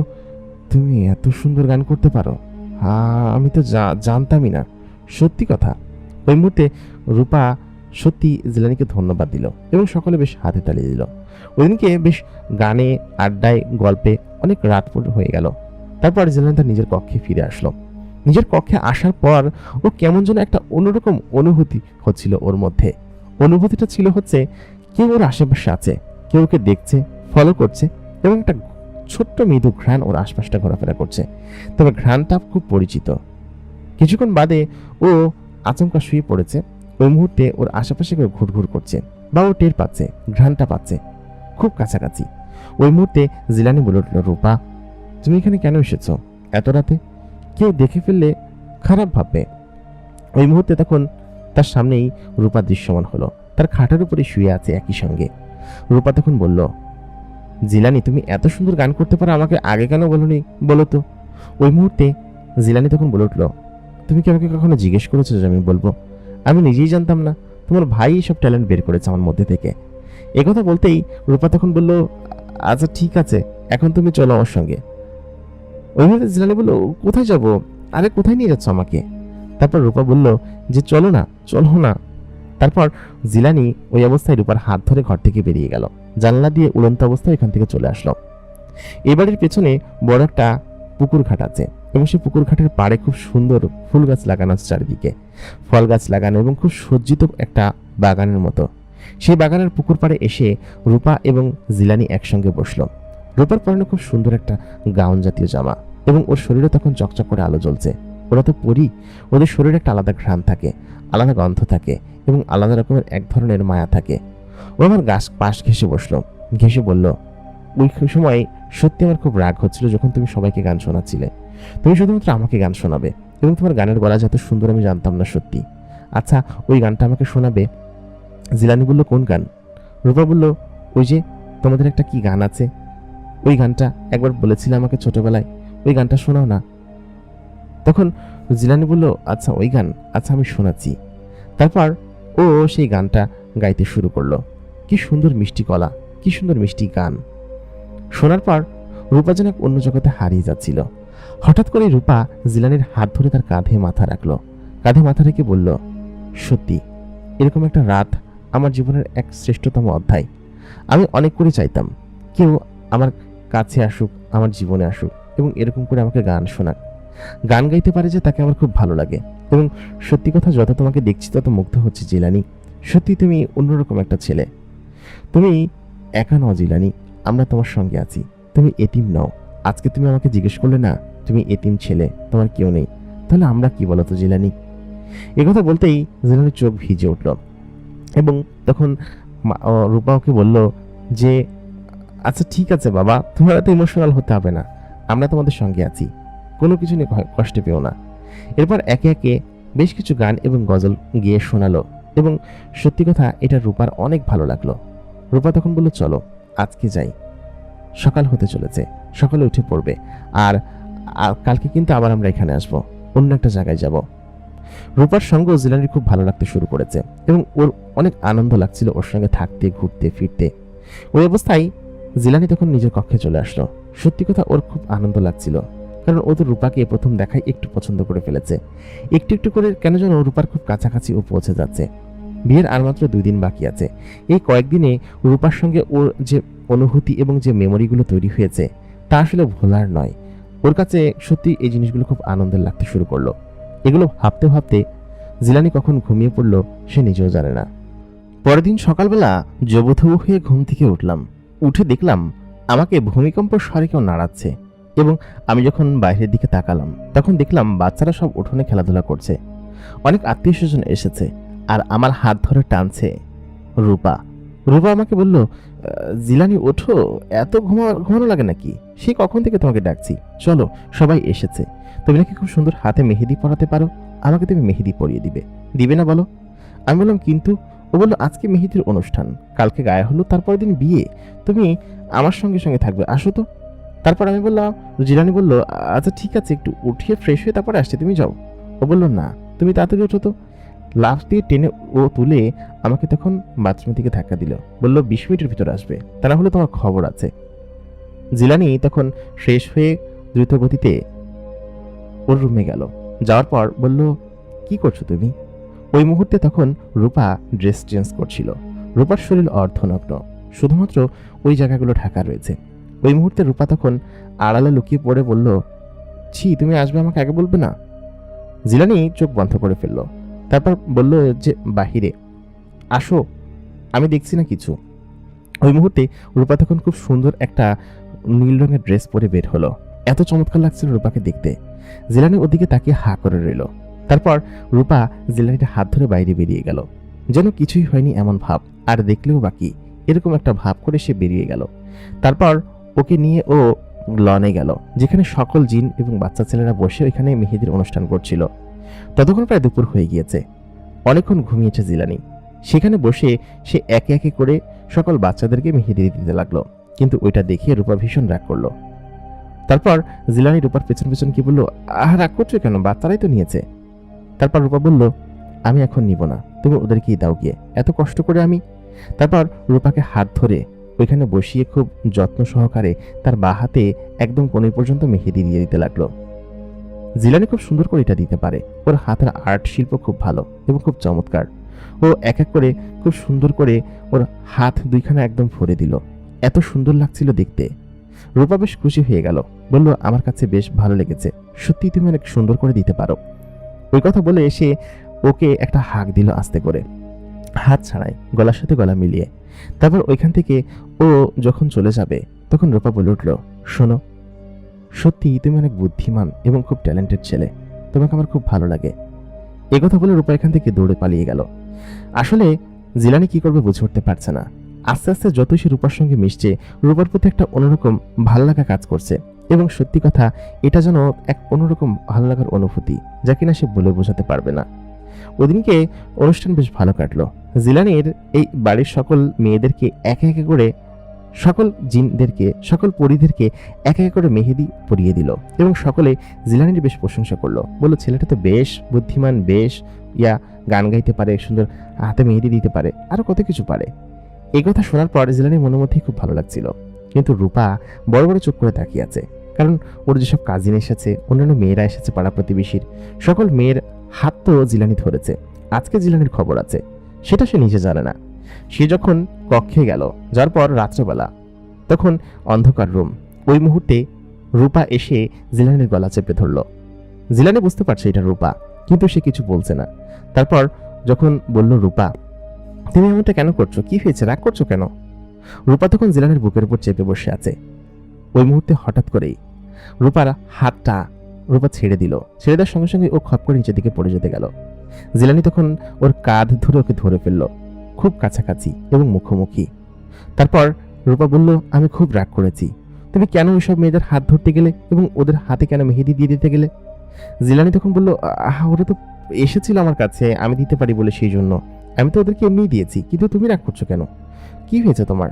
তুমি এত সুন্দর গান করতে পারো? আমি তো জানতামই না, সত্যি কথা। ওই মুহূর্তে রূপা সত্যি জিলানিকে ধন্যবাদ দিল এবং সকলে বেশ হাতে তালি দিল। ওইদিনকে বেশ গানে, আড্ডায়, গল্পে অনেক রাত হয়ে গেল। তারপর জিলানি তার নিজের কক্ষে ফিরে আসলো। নিজের কক্ষে আসার পর ও কেমন যেন একটা অন্যরকম অনুভূতি হচ্ছিল ওর মধ্যে। অনুভূতিটা ছিল হচ্ছে কেউ ওর আশেপাশে আছে, কেউ ওকে দেখছে, ফলো করছে এবং একটা ছোট্ট মৃদু ঘ্রাণ ওর আশপাশটা ঘোরাফেরা করছে, তবে ঘ্রাণটা খুব পরিচিত। কিছুক্ষণ বাদে ও আচমকা শুয়ে পড়েছে। ওই মুহূর্তে ওর আশেপাশে কেউ ঘুরঘুর করছে, বা ও টের পাচ্ছে, ঘ্রাণটা পাচ্ছে খুব কাছাকাছি। ওই মুহূর্তে জিলানি বলে উঠল, রূপা তুমি এখানে কেন এসেছো এত রাতে? কেউ দেখে ফেললে খারাপ ভাববে। ওই মুহূর্তে তখন তার সামনেই রূপা দৃশ্যমান হলো, তার খাটের উপরে শুয়ে আছে একই সঙ্গে। রূপা তখন বলল, জিলানি তুমি এত সুন্দর গান করতে পারো, আমাকে আগে কেন বলোনি বলো তো? ওই মুহূর্তে জিলানি তখন বলে উঠল, তুমি কি আমাকে কখনো জিজ্ঞেস করেছো যে আমি বলবো? আমি নিজেই জানতাম না, তোমার ভাই সব ট্যালেন্ট বের করেছে আমার মধ্যে থেকে। একথা বলতেই রূপা তখন বলল, আচ্ছা ঠিক আছে, এখন তুমি চলো আমার সঙ্গে। ওই মুহূর্তে জিলানি বলল, কোথায় যাব? আরে কোথায় নিয়ে যাচ্ছ আমাকে? তারপর রূপা বলল যে চলো না, চলো না। তারপর জিলানি ওই অবস্থায় রূপার হাত ধরে ঘর থেকে বেরিয়ে গেল, জানলা দিয়ে উড়ন্ত অবস্থায় এখান থেকে চলে আসলো। এই বাড়ির পেছনে বড় একটা পুকুর ঘাট আছে, এবং সেই পুকুর ঘাটের পাড়ে খুব সুন্দর ফুল গাছ লাগানো আছে, চারিদিকে ফল গাছ লাগানো এবং খুব সজ্জিত একটা বাগানের মতো। সেই বাগানের পুকুর পাড়ে এসে রূপা এবং জিলানি একসঙ্গে বসলো। রূপার পরনে খুব সুন্দর একটা গাউন জাতীয় জামা, এবং ওর শরীরে তখন চকচক করে আলো জ্বলছে। ওরা তো পরি, ওদের শরীরে একটা আলাদা ঘ্রাণ থাকে, আলাদা গন্ধ থাকে, এবং আলাদা রকমের এক ধরনের মায়া থাকে। ও আমার গাছ পাশ ঘেঁষে বসলো, ঘেঁষে বলল, ওই সময় সত্যি আমার খুব রাগ হচ্ছিল যখন তুমি সবাইকে গান শোনাচ্ছিলে। তুমি শুধুমাত্র আমাকে গান শোনাবে, এবং তোমার গানের গলা যত সুন্দর আমি জানতাম না সত্যি। আচ্ছা ওই গানটা আমাকে শোনাবে? জিলানি বলল, কোন গান? রূপা বলল, ওই যে তোমাদের একটা কি গান আছে, ওই গানটা একবার বলেছিলে আমাকে ছোটবেলায়, ওই গানটা শোনাও না। তখন জিলানি বলল, আচ্ছা ওই গান, আচ্ছা আমি শোনাচ্ছি। তারপর ও সেই গানটা গাইতে শুরু করলো। কি সুন্দর মিষ্টি গলা, কি সুন্দর মিষ্টি গান। শোনার পর রূপা যেন অন্য জগতে হারিয়ে যাচ্ছিল। হঠাৎ করে রূপা জিলানির হাত ধরে তার কাঁধে মাথা রাখলো, কাঁধে মাথা রেখে বলল, সত্যি এরকম একটা রাত আমার জীবনের এক শ্রেষ্ঠতম অধ্যায়। আমি অনেক করে চাইতাম কেউ আমার কাছে আসুক, আমার জীবনে আসুক, এবং এরকম করে আমাকে গান শোনাক। গান গাইতে পারে যে তাকে আমার খুব ভালো লাগে। এবং সত্যি কথা, যত তোমাকে দেখছি তত মুগ্ধ হচ্ছে জিলানি। সত্যি তুমি অন্যরকম একটা ছেলে। তুমি একা নও জিলানি, আমরা তোমার সঙ্গে আছি। তুমি এতিম নও। আজকে তুমি আমাকে জিজ্ঞেস করলে না, তুমি এতিম ছেলে, তোমার কেউ নেই, তাহলে আমরা কি বলো তো জিলানি? একথা বলতেই জিলানির চোখ ভিজে উঠল, এবং তখন রূপা ওকে বলল যে, আচ্ছা ঠিক আছে বাবা, তোমার এত ইমোশনাল হতে হবে না, আমরা তোমাদের সঙ্গে আছি, কোনো কিছু নিয়ে কষ্ট পেও না। এরপর একে একে বেশ কিছু গান এবং গজল গেয়ে শোনালো, এবং সত্যি কথা এটা রূপার অনেক ভালো লাগলো। রূপা তখন বলল, চলো আজকে যাই, সকাল হতে চলেছে, সকালে উঠে পড়বে, আর কালকে কিন্তু আবার আমরা এখানে আসবো, অন্য একটা জায়গায় যাব। রূপার সঙ্গ জিলানির খুব ভালো লাগতে শুরু করেছে, এবং ওর অনেক আনন্দ লাগছিল ওর সঙ্গে থাকতে, ঘুরতে ফিরতে। ওই অবস্থায় জিলানি তখন নিজের কক্ষে চলে আসলো। সত্যি কথা ওর খুব আনন্দ লাগছিল, কারণ ও তো রূপাকে প্রথম দেখায় একটু পছন্দ করে ফেলেছে। একটু একটু করে কেন যেন রূপার খুব কাছাকাছি ও পৌঁছে যাচ্ছে। বিয়ের আর মাত্র 2 দিন বাকি আছে। এই কয়েকদিনে রূপার সঙ্গে ওর যে অনুভূতি এবং যে মেমোরিগুলো তৈরি হয়েছে তা আসলে ভোলার নয়। ওর কাছে সত্যি এই জিনিসগুলো খুব আনন্দের লাগতে শুরু করলো। এগুলো ভাবতে ভাবতে জিলানি কখন ঘুমিয়ে পড়লো সে নিজেও জানে না। পরের দিন সকালবেলা জবুথবু হয়ে ঘুম থেকে উঠলাম। উঠে দেখলাম আমাকে ভূমিকম্প স্বরে কেউ নাড়াচ্ছে, এবং আমি যখন বাইরের দিকে তাকালাম তখন দেখলাম বাচ্চারা সব উঠোনে খেলাধুলা করছে। অনেক আত্মীয় স্বজন এসেছে, আর আমার হাত ধরে টানছে রূপা। রূপা আমাকে বলল, জিলানি ওঠো, এত ঘুমানো লাগে নাকি? সে কখন থেকে তোমাকে ডাকছি, চলো সবাই এসেছে। তুমি নাকি খুব সুন্দর হাতে মেহেদি পরাতে পারো, আমাকে তুমি মেহেদি পরিয়ে দিবে না বলো? আমি বললাম কিন্তু। ও বললো, আজকে মেহেদির অনুষ্ঠান, কালকে গায়ে হলুদ, তারপরের দিন বিয়ে, তুমি আমার সঙ্গে সঙ্গে থাকবে, আসো তো। তারপর আমি বললাম, জিলানি বলল, আচ্ছা ঠিক আছে, একটু উঠিয়ে ফ্রেশ হয়ে তারপরে আসছে, তুমি যাও। ও বললো, না তুমি তাড়াতাড়ি ওঠো তো। লাফ দিয়ে টেনে ও তুলে আমাকে তখন বাথরুমের দিকে ধাক্কা দিল, বলল 20 মিনিটের ভিতরে আসবে, তা না হলে তোমার খবর আছে। জিলানি তখন ফ্রেশ হয়ে দ্রুত গতিতে ওর রুমে গেল। যাওয়ার পর বলল, কি করছো তুমি? ওই মুহূর্তে তখন রূপা ড্রেস চেঞ্জ করছিল। রূপার শরীর অর্ধনগ্ন, শুধুমাত্র ওই জায়গাগুলো ঢাকা রয়েছে। ওই মুহূর্তে রূপা তখন আড়ালে লুকিয়ে পড়ে বলল, ছি তুমি আসবে, আমাকে আগে বলবে না? জিলানি চোখ বন্ধ করে ফেলল, তারপর বলল যে, বাহিরে আসো, আমি দেখছি না কিছু। ওই মুহূর্তে রূপা তখন খুব সুন্দর একটা নীল রঙের ড্রেস পরে বের হলো। এত চমৎকার লাগছিল রূপাকে দেখতে। জিলানি ওদিকে তাকিয়ে হা করে রইল। তারপর রূপা জিলানির হাত ধরে বাইরে বেরিয়ে গেল, যেন কিছুই হয়নি এমন ভাব, আর দেখলেও বাকি এরকম একটা ভাব করে সে বেরিয়ে গেল। তারপর ওকে নিয়ে ও লনে গেল, যেখানে সকল জিন এবং বাচ্চা ছেলেরা বসে ওইখানে মেহেদির অনুষ্ঠান করছিল। ততক্ষণ প্রায় দুপুর হয়ে গিয়েছে। অনেকক্ষণ ঘুমিয়েছে জিলানি। সেখানে বসে সে একে একে করে সকল বাচ্চাদেরকে মেহেদি দিতে লাগলো, কিন্তু ওইটা দেখে রূপা ভীষণ রাগ করলো। তারপর জিলানি রূপার পেছন পেছন কি বললো, রাগ করছো কেন, বাচ্চারাই তো নিয়েছে। তারপর রূপা বলল, আমি এখন নিব না, তুমি ওদেরকেই দাও গিয়ে, এত কষ্ট করে আমি। তারপর রূপাকে হাত ধরে ওইখানে বসিয়ে খুব যত্ন সহকারে তার বা হাতে একদম কোণে পর্যন্ত মেহেদি দিয়ে দিতে লাগলো। জিলানি খুব সুন্দর করে এটা দিতে পারে, ওর হাতের আর্ট শিল্প খুব ভালো এবং খুব চমৎকার। ও এক এক করে খুব সুন্দর করে ওর হাত দুইখানা একদম ভরে দিল। এত সুন্দর লাগছিল দেখতে। রূপা বেশ খুশি হয়ে গেল, বলল, আমার কাছে বেশ ভালো লেগেছে, সত্যি তুমি অনেক সুন্দর করে দিতে পারো। ওই কথা বলে এসে ওকে একটা হাঁক দিল আস্তে করে, হাত ছাড়াই, গলার সাথে গলা মিলিয়ে। তারপর ওইখান থেকে ও যখন চলে যাবে তখন রূপা বলে উঠল, শোনো, সত্যি তুমি অনেক বুদ্ধিমান এবং খুব ট্যালেন্টেড ছেলে, তোমাকে আমার খুব ভালো লাগে। এ কথা বলে রূপা এখান থেকে দৌড়ে পালিয়ে গেল। আসলে জিলানি কি করবে বুঝে উঠতে পারছে না। আস্তে আস্তে যতই সে রূপার সঙ্গে মিশছে, রূপার প্রতি একটা অন্যরকম ভালো লাগা কাজ করছে, এবং সত্যি কথা এটা যেন এক অন্যরকম ভালো লাগার অনুভূতি, যা কিনা সে বলে বোঝাতে পারবে না। ওদিনকে অনুষ্ঠান বেশ ভালো কাটলো। জিলানির এই বাড়ির সকল মেয়েদেরকে একে একে করে, সকল জিনদেরকে, সকল পরীদেরকে একে একে করে মেহেদি পরিয়ে দিল, এবং সকলে জিলানির বেশ প্রশংসা করলো, বললো ছেলেটা তো বেশ বুদ্ধিমান, বেশ গান গাইতে পারে, সুন্দর হাতে মেহেদি দিতে পারে, আরো কত কিছু পারে। এই কথা শোনার পর জিলানির মনের মধ্যেই খুব ভালো লাগছিল, কিন্তু রূপা বড় বড় চোখ করে তাকিয়ে আছে, কারণ ওর যেসব কাজিন এসেছে, অন্যান্য মেয়েরা এসেছে পাড়া প্রতিবেশীর, সকল মেয়ের হাত তো জিলানি ধরেছে। আজকে জিলানির খবর আছে, সেটা সে নিজে জানে না। সে যখন কক্ষে গেল, যার পর রাত্রেবেলা, তখন অন্ধকার রুম, ওই মুহূর্তে রূপা এসে জিলানির গলা চেপে ধরল। জিলানি বুঝতে পারছে এটা রূপা, কিন্তু সে কিছু বলছে না। তারপর যখন বলল, রূপা তুমি এমনটা কেন করছো, কি হয়েছে, রাগ করছো কেন? রূপা তখন জিলানির বুকের উপর চেপে বসে আছে। ওই মুহূর্তে হঠাৎ করেই রূপার হাতটা রূপা ছেড়ে দিল। ছেড়ে দেওয়ার সঙ্গে সঙ্গে ও খপ করে নিচের দিকে পড়ে যেতে গেল। জিলানি তখন ওর কাঁধ ধরে ওকে ধরে ফেললো, খুব কাছাকাছি এবং মুখোমুখি। তারপর রূপা বলল, আমি খুব রাগ করেছি, তুমি কেন ওইসব মেয়েদের হাত ধরতে গেলে এবং ওদের হাতে কেন মেহেদি দিয়ে দিতে গেলে? জিলানি তখন বলল, ওরা তো এসেছিল আমার কাছে, আমি দিতে পারি বলে, সেই জন্য আমি তো ওদেরকে এমনিই দিয়েছি, কিন্তু তুমি রাগ করছো কেন, কি হয়েছে তোমার?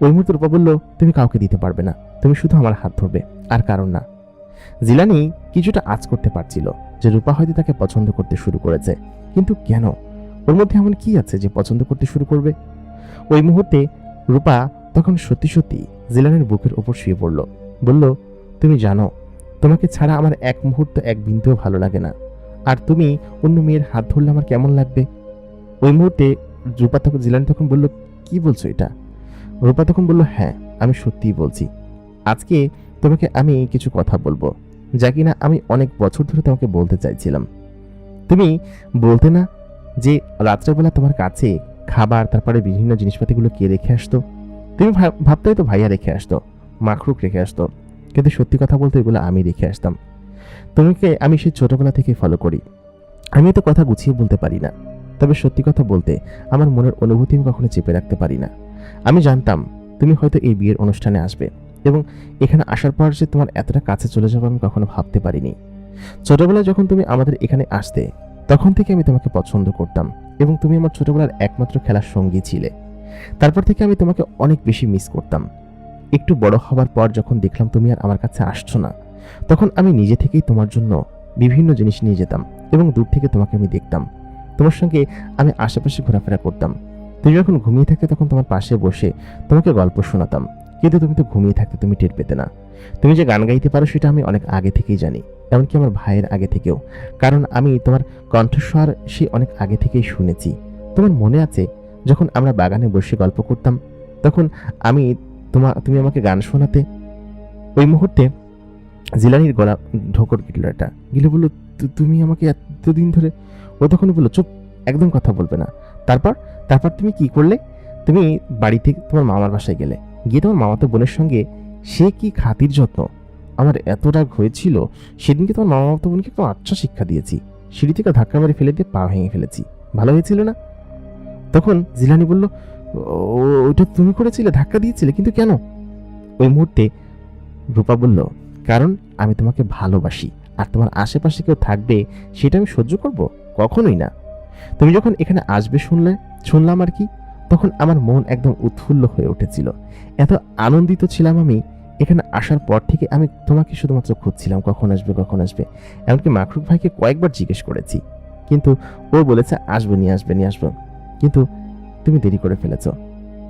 ওই মুহূর্তে রূপা বলল, তুমি কাউকে দিতে পারবে না, তুমি শুধু আমার হাত ধরবে, আর কারণ না। জিলানি কিছুটা আঁচ করতে পারছিল যে রূপা হয়তো তাকে পছন্দ করতে শুরু করেছে, কিন্তু কেন, ওর মধ্যে এমন কি আছে যে পছন্দ করতে শুরু করবে? ওই মুহূর্তে রূপা তখন সত্যি সত্যি জিলানির বুকের ওপর শুয়ে পড়ল, বলল, তুমি জানো তোমাকে ছাড়া আমার এক মুহূর্ত এক বিন্দুও ভালো লাগে না, আর তুমি অন্য মেয়ের হাত ধরলে আমার কেমন লাগবে? ওই মুহূর্তে রূপা তখন, জিলানি তখন বলল, কি বলছো এটা? রূপা তখন বলল, হ্যাঁ আমি সত্যিই বলছি, আজকে তোমাকে আমি কিছু কথা বলবো, যা কিনা আমি অনেক বছর ধরে তোমাকে বলতে চাইছিলাম। তুমি বলতে না যে রাত্রেবেলা তোমার কাছে খাবার, তারপরে বিভিন্ন জিনিসপাতিগুলো কে রেখে আসতো? তুমি ভাবতে তো ভাইয়া রেখে আসতো, মাখরুক রেখে আসতো, কিন্তু সত্যি কথা বলতে এগুলো আমি রেখে আসতাম। তোমাকে আমি সেই ছোটবেলা থেকে ফলো করি। আমি তো কথা গুছিয়ে বলতে পারি না, তবে সত্যি কথা বলতে আমার মনের অনুভূতি আমি কখনো চেপে রাখতে পারি না। আমি জানতাম তুমি হয়তো এই বিয়ের অনুষ্ঠানে আসবে, এবং এখানে আসার পর যে তোমার এতটা কাছে চলে যাবে আমি কখনো ভাবতে পারিনি। ছোটবেলায় যখন তুমি আমাদের এখানে আসতে, তখন থেকে আমি তোমাকে পছন্দ করতাম, এবং তুমি আমার ছোটবেলার একমাত্র খেলার সঙ্গী ছিলে। তারপর থেকে আমি তোমাকে অনেক বেশি মিস করতাম। একটু বড় হবার পর যখন দেখলাম তুমি আর আমার কাছে আসছো না, তখন আমি নিজে থেকেই তোমার জন্য বিভিন্ন জিনিস নিয়ে যেতাম, এবং দূর থেকে তোমাকে আমি দেখতাম। তোমার সঙ্গে আমি আশেপাশে ঘোরাফেরা করতাম। তুমি যখন ঘুমিয়ে থাকতে তখন তোমার পাশে বসে তোমাকে গল্প শোনাতাম, কিন্তু তুমি তো ঘুমিয়ে থাকতে, তুমি টের পেতে না। তুমি যে গান গাইতে পারো সেটা আমি অনেক আগে থেকেই জানি, এমনকি আমার ভাইয়ের আগে থেকেও, কারণ আমি তোমার কণ্ঠস্বর সে অনেক আগে থেকেই শুনেছি। তোমার মনে আছে যখন আমরা বাগানে বসে গল্প করতাম, তখন তুমি আমাকে গান শোনাতে? ওই মুহূর্তে জিলানির গলা ঢোকর গিল, এটা গিলে বললো, তুমি আমাকে এতদিন ধরে। ও তখন বললো, চুপ, একদম কথা বলবে না। তারপর তারপর তুমি কি করলে? তুমি বাড়ি থেকে তোমার মামার বাসায় গেলে, গিয়ে তোমার মামাতো বোনের সঙ্গে সে কি খাতির যত্ন! আমার এত রাগ হয়েছিল, সেদিনকে তোমার মামাতো বোনকে একটু আচ্ছা শিক্ষা দিয়েছি, সিঁড়ি থেকে ধাক্কা মেরে ফেলে দিয়ে পা ভেঙে ফেলেছি, ভালো হয়েছিল না? তখন জিলানি বলল, ওইটা তুমি করেছিলে, ধাক্কা দিয়েছিলে, কিন্তু কেন? ওই মুহূর্তে রূপা বলল, কারণ আমি তোমাকে ভালোবাসি, আর তোমার আশেপাশে কেউ থাকবে সেটা আমি সহ্য করব? কখনোই না। তুমি যখন এখানে আসবে শুনলাম আর কি, তখন আমার মন একদম উৎফুল্ল হয়ে উঠেছিল। এত আনন্দিত ছিলাম আমি এখানে আসার পর থেকে। আমি তোমাকে শুধুমাত্র খুঁজছিলাম, কখন আসবে কখন আসবে। এমনকি মাকরুক ভাইকে কয়েকবার জিজ্ঞেস করেছি, কিন্তু ও বলেছে আসবে, নিয়ে আসবে, নিয়ে আসবো। কিন্তু তুমি দেরি করে ফেলেছ।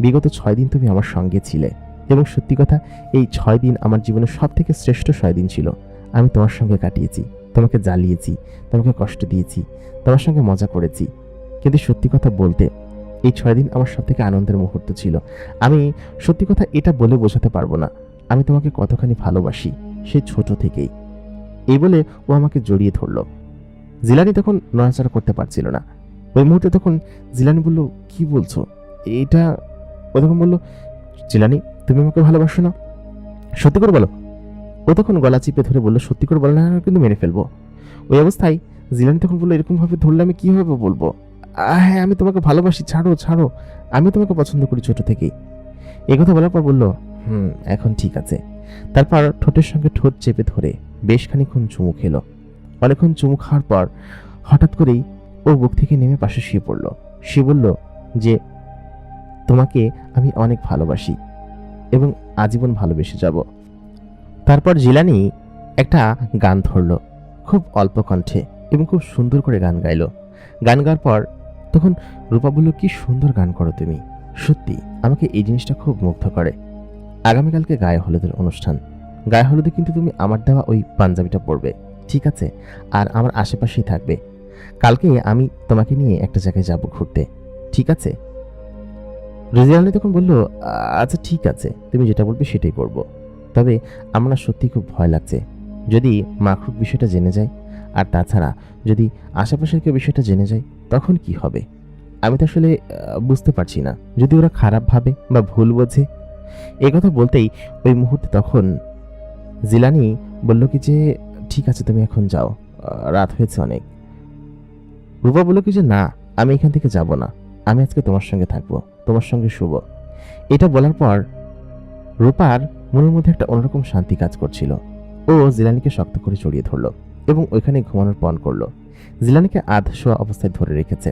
বিগত 6 দিন তুমি আমার সঙ্গে ছিলে, এবং সত্যি কথা, এই 6 দিন আমার জীবনের সব থেকে শ্রেষ্ঠ 6 দিন ছিল। আমি তোমার সঙ্গে কাটিয়েছি, তোমাকে জ্বালিয়েছি, তোমাকে কষ্ট দিয়েছি, তোমার সঙ্গে মজা করেছি। কিন্তু সত্যি কথা বলতে, এই 6 দিন আমার সব থেকে আনন্দের মুহূর্ত ছিল। আমি সত্যি কথা এটা বলে বোঝাতে পারবো না আমি তোমাকে কতখানি ভালোবাসি, সেই ছোট থেকেই। এই বলে ও আমাকে জড়িয়ে ধরল। জিলানি তখন নড়াচড়া করতে পারছিল না। ওই মুহূর্তে তখন জিলানি বলল, কি বলছো এটা? ও তখন বলল, জিলানি, তুমি আমাকে ভালোবাসো না? সত্যি করে বলো। ও তখন গলা চিপে ধরে বলল, সত্যি করে বলো, না কিন্তু মেরে ফেলবো। ওই অবস্থায় জিলানি তখন বললো, এরকম ভাবে ধরলে আমি কিভাবে বলবো? হ্যাঁ, আমি তোমাকে ভালোবাসি, ছাড়ো ছাড়ো, আমি তোমাকে পছন্দ করি ছোট থেকেই। এই কথা বলার পর বলল, এখন ঠিক আছে। তারপর ঠোঁটের সঙ্গে ঠোঁট চেপে ধরে বেশ খানিক্ষণ চুমু খেলো। অনেকক্ষণ চুমু খাওয়ার পর হঠাৎ করেই ও বুক থেকে নেমে পাশে শুয়ে পড়ল। সে বলল যে, তোমাকে আমি অনেক ভালোবাসি এবং আজীবন ভালোবেসে যাব। তারপর জিলানি একটা গান ধরল, খুব অল্প কণ্ঠে এবং খুব সুন্দর করে গান গাইল। গান গাওয়ার পর তখন রূপা বলল, কি সুন্দর গান করো তুমি, সত্যি আমাকে এই জিনিসটা খুব মুগ্ধ করে। আগামীকালকে গায়ে হলুদের অনুষ্ঠান। গায়ে হলুদে কিন্তু তুমি আমার দেওয়া ওই পাঞ্জাবিটা পরবে, ঠিক আছে? আর আমার আশেপাশেই থাকবে। কালকে আমি তোমাকে নিয়ে একটা জায়গায় যাব ঘুরতে, ঠিক আছে? রেজিয়ালি তখন বলল, আচ্ছা ঠিক আছে, তুমি যেটা বলবে সেটাই করব। তবে আমার না সত্যি খুব ভয় লাগছে, যদি মাকরুক বিষয়টা জেনে যায়, আর তাছাড়া যদি আশেপাশের কেউ বিষয়টা জেনে যায়, তখন কি হবে? আমি তো আসলে বুঝতে পারছি না, যদি ওরা খারাপ ভাবে বা ভুল বোঝে। এই কথা বলতেই ওই মুহূর্তে তখন জিলানি বলল কি যে, ঠিক আছে তুমি এখন যাও, রাত হয়েছে অনেক। রূপা বলল কি যে, না, আমি এখান থেকে যাব না, আমি আজকে তোমার সঙ্গে থাকবো, তোমার সঙ্গে শুব। এটা বলার পর রূপার মনের মধ্যে একটা অন্যরকম শান্তি কাজ করছিল। ও জিলানিকে শক্ত করে জড়িয়ে ধরলো এবং ওইখানে ঘুমানোর পণ করলো। জিলানিকে আধ শোয়া অবস্থায় ধরে রেখেছে।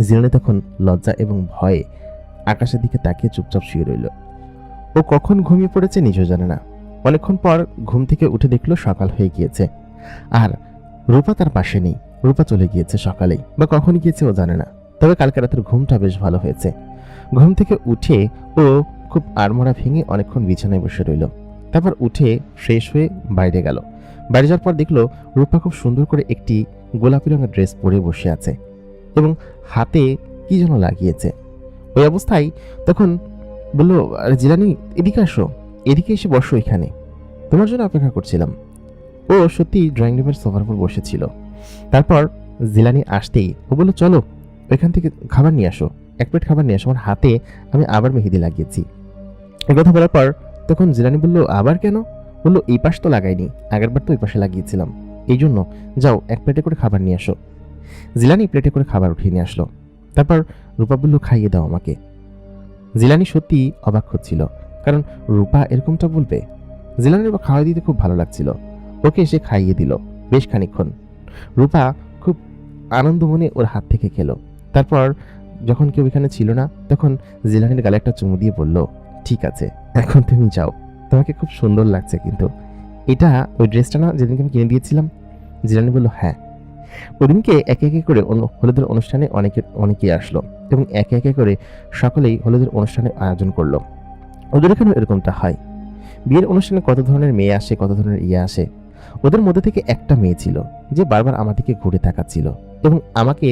জিলানি তখন লজ্জা এবং ভয়ে আকাশের দিকে তাকিয়ে চুপচাপ শুয়ে রইল। ও কখন ঘুমিয়ে পড়েছে নিজেও জানে না। অনেকক্ষণ পর ঘুম থেকে উঠে দেখলো সকাল হয়ে গিয়েছে, আর রূপা তার পাশে নেই। রূপা চলে গিয়েছে সকালেই, বা কখন গিয়েছে ও জানে না। তবে কালকে রাতের ঘুমটা বেশ ভালো হয়েছে। ঘুম থেকে উঠে ও খুব আড়মোড়া ভেঙে অনেকক্ষণ বিছানায় বসে রইল। তারপর উঠে ফ্রেশ হয়ে বাইরে গেল। বাইরে যাওয়ার পর দেখলো রূপা খুব সুন্দর করে একটি গোলাপি রঙের ড্রেস পরে বসে আছে এবং হাতে কি যেন লাগিয়েছে। ওই অবস্থায় তখন বলল, আরে জিলানি, এদিকে আসো, এদিকে এসে বসো, এখানে তোমার জন্য অপেক্ষা করছিলাম। ও সত্যি ড্রয়িং রুমের সোফার উপর বসেছিল। তারপর জিলানি আসতেই ও বলল, চলো ওইখান থেকে খাবার নিয়ে আসো, এক প্লেট খাবার নিয়ে আসো, আমার হাতে আমি আবার মেহেদি লাগিয়েছি। এই কথা বলার পর তখন জিলানি বলল, আবার কেন? বলল, এই পাশ তো লাগাইনি, আগেরবার তো ওই পাশে লাগিয়েছিলাম, এই জন্য যাও এক প্লেটে করে খাবার নিয়ে আসো। জিলানি প্লেটে করে খাবার উঠিয়ে নিয়ে আসলো। তারপর রূপা বলল, খাইয়ে দাও আমাকে। জিলানি সত্যি অবাক হচ্ছিল, কারণ রূপা এরকমটা বলবে। জিলানির খাওয়া দিতে খুব ভালো লাগছিল। ওকে এসে খাইয়ে দিল বেশ খানিকক্ষণ। রূপা খুব আনন্দ মনে ওর হাত থেকে খেলো। তারপর যখন কেউ এখানে ছিল না, তখন জিলানির গালে একটা চুমু দিয়ে বলল, ঠিক আছে এখন তুমি যাও, তোমাকে খুব সুন্দর লাগছে। কিন্তু এটা ওই ড্রেসটা না যেদিনকে আমি কিনে দিয়েছিলাম? জিলানি বলল, হ্যাঁ। ওদিনকে একে একে করে হলুদের অনুষ্ঠানে অনেকেই আসলো এবং একে একে করে সকলেই হলুদের অনুষ্ঠানের আয়োজন করলো। ওদের এখানে এরকমটা হয়। বিয়ের অনুষ্ঠানে কত ধরনের মেয়ে আসে, কত ধরনের ইয়ে আসে। ওদের মধ্যে থেকে একটা মেয়ে ছিল যে বারবার আমার দিকে ঘুরে তাকাচ্ছিল এবং আমাকে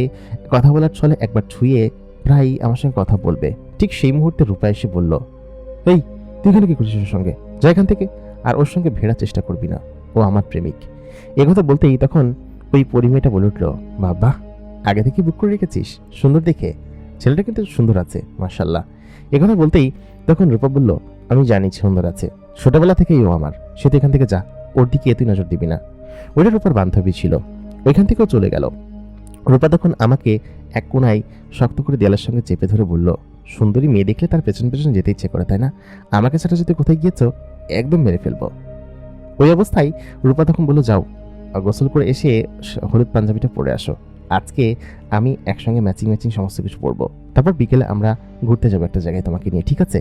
কথা বলার ছলে একবার ছুঁয়ে প্রায় আমার সঙ্গে কথা বলবে। ঠিক সেই মুহূর্তে রূপা এসে বলল, এই তুই এখানে কি করছিস ওর সঙ্গে? যা এখান থেকে, আর ওর সঙ্গে ভেড়ার চেষ্টা করবি না, ও আমার প্রেমিক। এ কথা বলতেই তখন ওই পরিমেয়েটা বলে উঠল, বাবা, আগে থেকে বুক করে রেখেছিস? সুন্দর দেখে, ছেলেটা কিন্তু সুন্দর আছে, মাশাল্লাহ। এ কথা বলতেই তখন রূপা বলল, আমি জানি সুন্দর আছে, ছোটবেলা থেকেই ও আমার, সে তো এখান থেকে যা, ওর দিকে তুই নজর দিবি না। ওইটা রূপার বান্ধবী ছিল, ওইখান থেকেও চলে গেল। রূপা তখন আমাকে এক কোনায় শক্ত করে দেয়ালের সঙ্গে চেপে ধরে বলল, সুন্দরী মেয়ে দেখলে তার পেছন পেছন যেতে ইচ্ছে করে, তাই না? আমাকে ছাড়া যদি কোথায় গিয়েছ, একদম মেরে ফেলবো। ওই অবস্থায় রূপা তখন বলল, যাও গোসল করে এসে হলুদ পাঞ্জাবিটা পরে আসো, আজকে আমি একসঙ্গে ম্যাচিং ম্যাচিং সমস্ত কিছু পরবো, তারপর বিকেলে আমরা ঘুরতে যাবো একটা জায়গায় তোমাকে নিয়ে, ঠিক আছে?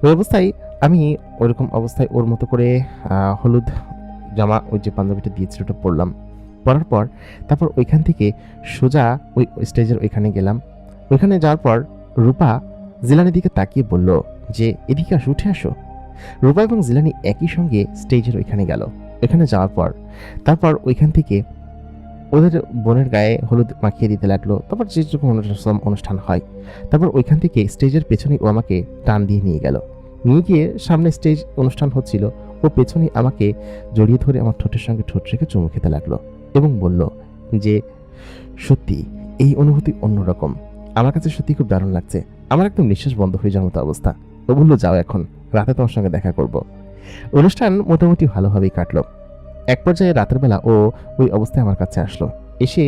ওই অবস্থায় আমি ওইরকম অবস্থায় ওর মতো করে হলুদ জামা, ওই যে পাঞ্জাবিটা দিয়েছিল ওটা পরলাম। পরার পর তারপর ওইখান থেকে সোজা ওই স্টেজের ওইখানে গেলাম। ওইখানে যাওয়ার পর রূপা জিলানির দিকে তাকিয়ে বলল যে, এদিকে আসো, উঠে আসো। রূপা এবং জিলানি একই সঙ্গে স্টেজের ওইখানে গেল। এখানে যাওয়ার পর তারপর ওইখান থেকে ওদের বোনের গায়ে হলুদ মাখিয়ে দিতে লাগলো। তারপর যেরকম অনুষ্ঠান হয়, তারপর ওইখান থেকে স্টেজের পেছনে ও আমাকে টান দিয়ে নিয়ে গেল। নিয়ে গিয়ে সামনে স্টেজ অনুষ্ঠান হচ্ছিল, ও পেছনে আমাকে জড়িয়ে ধরে আমার ঠোঁটের সঙ্গে ঠোঁট রেখে চুমু খেতে লাগলো এবং বলল যে, সত্যি এই অনুভূতি অন্যরকম, আমার কাছে সত্যি খুব দারুণ লাগছে। আমার একদম নিঃশ্বাস বন্ধ হয়ে যাওয়ার মতো অবস্থা। ও বললো, যাও এখন, রাতে তোমার সঙ্গে দেখা করব। অনুষ্ঠান মোটামুটি ভালোভাবেই কাটলো। এক পর্যায়ে রাতের বেলা ও ওই অবস্থায় আমার কাছে আসলো, এসে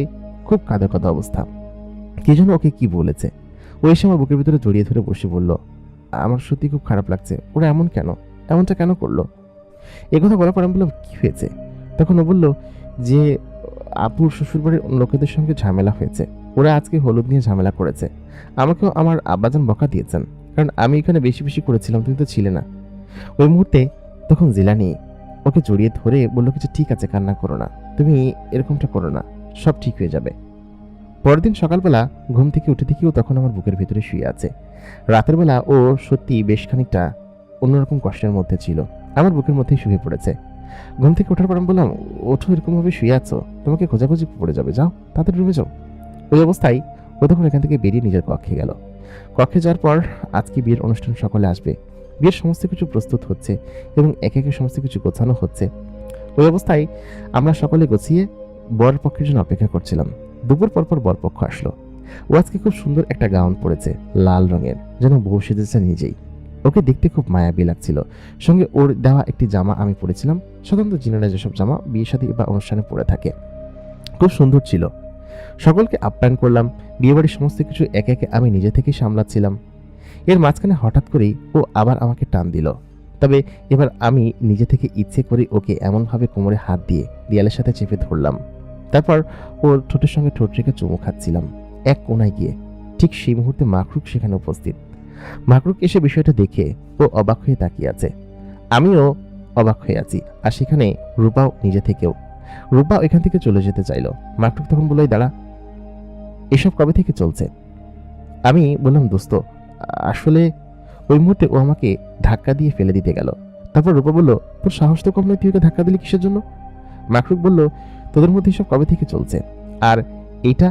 খুব কাঁদা কাঁদা অবস্থা। কে যেন ওকে কি বলেছে। ও এসে আমার বুকের ভিতরে জড়িয়ে ধরে বসে বলল, আমার সত্যি খুব খারাপ লাগছে, ওরা এমন কেন, এমনটা কেন করলো? কথা বলার পর আমি বললাম, কি হয়েছে? তখন ও বলল যে, আপুর শ্বশুরবাড়ির লোকেদের সঙ্গে ঝামেলা হয়েছে, ওরা আজকে হলুদ নিয়ে ঝামেলা করেছে। আমাকেও আমার আব্বাজান বকা দিয়েছেন, কারণ আমি এখানে বেশি বেশি করেছিলাম, তুমি তো ছিলে না। ওই মুহূর্তে তখন জিলানি ওকে জড়িয়ে ধরে বললো কিছু, ঠিক আছে, কান্না করো না, তুমি এরকমটা করো না, সব ঠিক হয়ে যাবে। পরের দিন সকালবেলা ঘুম থেকে উঠে দেখি ও তখন আমার বুকের ভিতরে শুয়ে আছে। রাতের বেলা ও সত্যি বেশ খানিকটা অন্যরকম কষ্টের মধ্যে ছিল, আমার বুকের মধ্যেই শুয়ে পড়েছে। ঘুম থেকে ওঠার পর আমি বললাম, ওঠো, এরকম ভাবে শুয়ে আছো, তোমাকে খোঁজাখুঁজি পড়ে যাবে, যাও তাদের রুমে যাও। ওই অবস্থায় ও তখন এখান থেকে বেরিয়ে নিজের কক্ষে গেল। কক্ষে যাওয়ার পর আজকে বিয়ের অনুষ্ঠান সকলে আসবে, বিয়ের সমস্ত কিছু প্রস্তুত হচ্ছে এবং একে একে সমস্ত কিছু গোছানো হচ্ছে। ওই অবস্থায় আমরা সকলে গুছিয়ে বর পক্ষের জন্য অপেক্ষা করছিলাম। দুপুর পরপর বরপক্ষ আসলো। ও আজকে খুব সুন্দর একটা গাউন পরেছে, লাল রঙের, যেন বউ সেজেছে নিজেই। ওকে দেখতে খুব মায়াবী লাগছিল। সঙ্গে ওর দেওয়া একটি জামা আমি পরেছিলাম, সাধারণত জিনেরা যেসব জামা বিয়ে শাদী বা অনুষ্ঠানে পরে থাকে, খুব সুন্দর ছিল। সকলকে আপ্যায়ন করলাম, বিয়েবাড়ির সমস্ত কিছু একে একে আমি নিজে থেকেই সামলাচ্ছিলাম। এর মাঝখানে হঠাৎ করেই ও আবার আমাকে টান দিল, তবে এবার আমি নিজে থেকে ইচ্ছে করে ওকে এমনভাবে কোমরে হাত দিয়ে দেয়ালের সাথে চেপে ধরলাম। তারপর ওর ঠোঁটের সঙ্গে ঠোঁট রেখে চুমু খাচ্ছিলাম এক কোনায় গিয়ে। ঠিক সেই মুহূর্তে মাকরুক সেখানে উপস্থিত। মাকরুক এসে বিষয়টা দেখে ও অবাক হয়ে তাকিয়ে আছে, আমিও অবাক হয়ে আছি, আর সেখানে রূপাও নিজে থেকেও। রূপা এখান থেকে চলে যেতে চাইলো। মাকরুক তখন বলল, দাঁড়া, এসব কবে থেকে চলছে? আমি বললাম, দোস্ত আসলে। ওই মুহূর্তে ও আমাকে ধাক্কা দিয়ে ফেলে দিতে গেল। তারপর রূপা বলল, তোর সাহস তো কম নয়, তুই ওকে ধাক্কা দিলি কিসের জন্য? মাকরুক বলল, তোদের মধ্যে এসব কবে থেকে চলছে? আর এইটা?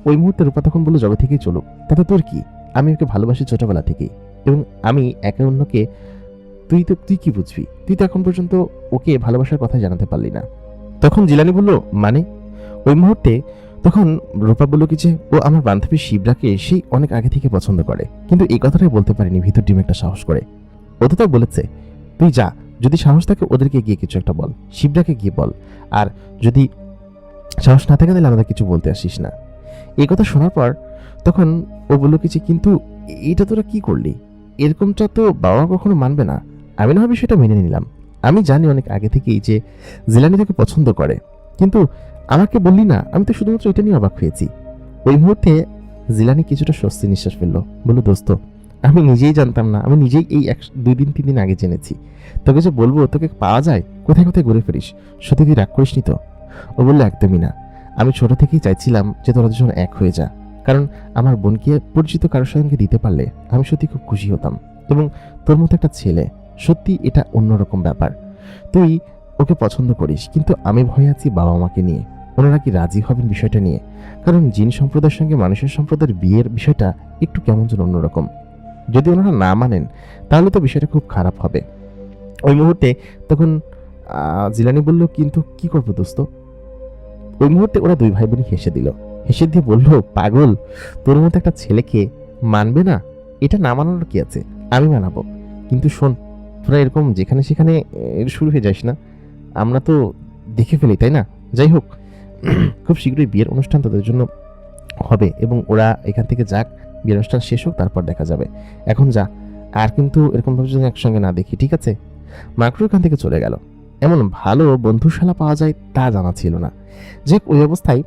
ওই মুহূর্তে রূপা তখন বলল, জবে থেকেই চলুক, তাতে তোর কি? আমি ওকে ভালোবাসি ছোটবেলা থেকেই, এবং আমি একে অন্যকে, তুই কি বুঝবি? তুই তো এখন পর্যন্ত ওকে ভালোবাসার কথা জানাতে পারলি না। তখন জিলানি বলল, মানে? ওই মুহূর্তে তখন রূপা বলল কি যে, ও আমার বান্ধবী শিবরাকে সেই অনেক আগে থেকে পছন্দ করে, কিন্তু এই কথাটাই বলতে পারিনি ভিতর ডিম একটা সাহস করে। ও তো তাও বলেছে, তুই যা, যদি সাহস থাকে ওদেরকে গিয়ে কিছু একটা বল, শিবরাকে গিয়ে বল, আর যদি সাহস না থাকে তাহলে আমাদের কিছু বলতে আসিস না। এই কথা শোনার পর তখন ও বলল কি যে, কিন্তু এটা তোরা কি করলি? এরকমটা তো বাবা কখনো মানবে না। আমি না হয় সেটা মেনে নিলাম, আমি জানি অনেক আগে থেকেই যে জিলানি তোকে পছন্দ করে, কিন্তু আমাকে বললি না। আমি তো শুধুমাত্র এটা নিয়ে অবাক হয়েছি। ওই মুহূর্তে জিলানি কিছুটা স্বস্তি নিঃশ্বাস ফেললো, বললো, দোস্ত আমি নিজেই জানতাম না, আমি নিজেই এই 2-3 দিন আগে জেনেছি। তোকে যে বলবো তোকে পাওয়া যায়, কোথায় কোথায় ঘুরে ফিরিস, সত্যি তুই রাগ করিসনি তো? ও বললো, একদমই না, আমি ছোট থেকেই চাইছিলাম যে তোরা দুজন এক হয়ে যা, কারণ আমার বোনকে পরিচিত কারোর সঙ্গে দিতে পারলে আমি সত্যি খুব খুশি হতাম, এবং তোর মতো একটা ছেলে, সত্যি এটা অন্যরকম ব্যাপার। তুই ওকে পছন্দ করিস, কিন্তু আমি ভয় আছি বাবা মাকে নিয়ে, ওনারা কি রাজি হবেন বিষয়টা নিয়ে? কারণ জিন সম্প্রদায়ের সঙ্গে মানুষের সম্প্রদায়ের বিয়ের বিষয়টা একটু কেমন যেন অন্যরকম। যদি ওনারা না মানেন তাহলে তো বিষয়টা খুব খারাপ হবে। ওই মুহূর্তে তখন জিলানি বলল, কিন্তু কি করবো দোস্ত? ওই মুহূর্তে ওরা দুই ভাই বোনই হেসে দিল, হেসে দিয়ে বলল, পাগল, তোর মতো একটা ছেলেকে মানবে না? এটা না মানানোর কি আছে, আমি মানাবো। কিন্তু শোন, তোরা এরকম যেখানে সেখানে শুরু হয়ে যাস না, আমরা তো দেখে ফেলি, তাই না? যাই হোক, খুব শীঘ্রই বিয়ের অনুষ্ঠান তোদের জন্য হবে এবং ওরা এখান থেকে যাক, বিয়ের অনুষ্ঠান শেষ হোক, তারপর দেখা যাবে। এখন যা, আর কিন্তু এরকমভাবে যদি একসঙ্গে না দেখি, ঠিক আছে? মাকরু এখান থেকে চলে গেল। এমন ভালো বন্ধুশালা পাওয়া যায় তা জানা ছিল না। যে ওই অবস্থায়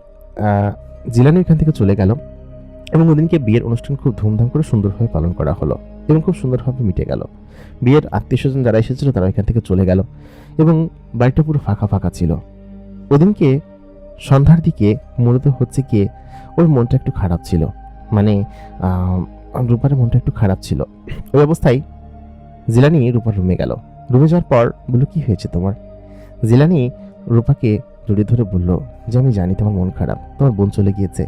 জিলানি এখান থেকে চলে গেল এবং ওদিনকে বিয়ের অনুষ্ঠান খুব ধুমধাম করে সুন্দরভাবে পালন করা হলো এবং খুব সুন্দরভাবে মিটে গেল। বিয়ের আত্মীয় স্বজন যারা এসেছিল তারা এখান থেকে চলে গেল এবং বাড়িটা পুরো ফাঁকা ফাঁকা ছিল। ওদিনকে সন্ধ্যার দিকে মূলত হচ্ছে গিয়ে ওর মনটা একটু খারাপ ছিল, মানে রূপার মনটা একটু খারাপ ছিল। ওই অবস্থায় জিলানি রূপার রুমে গেল। রুমে যাওয়ার পর বলল, কি হয়েছে তোমার? জিলানি রূপাকে জড়িয়ে ধরে বলল যে আমি জানি তোমার মন খারাপ, তোমার বোন চলে গিয়েছে।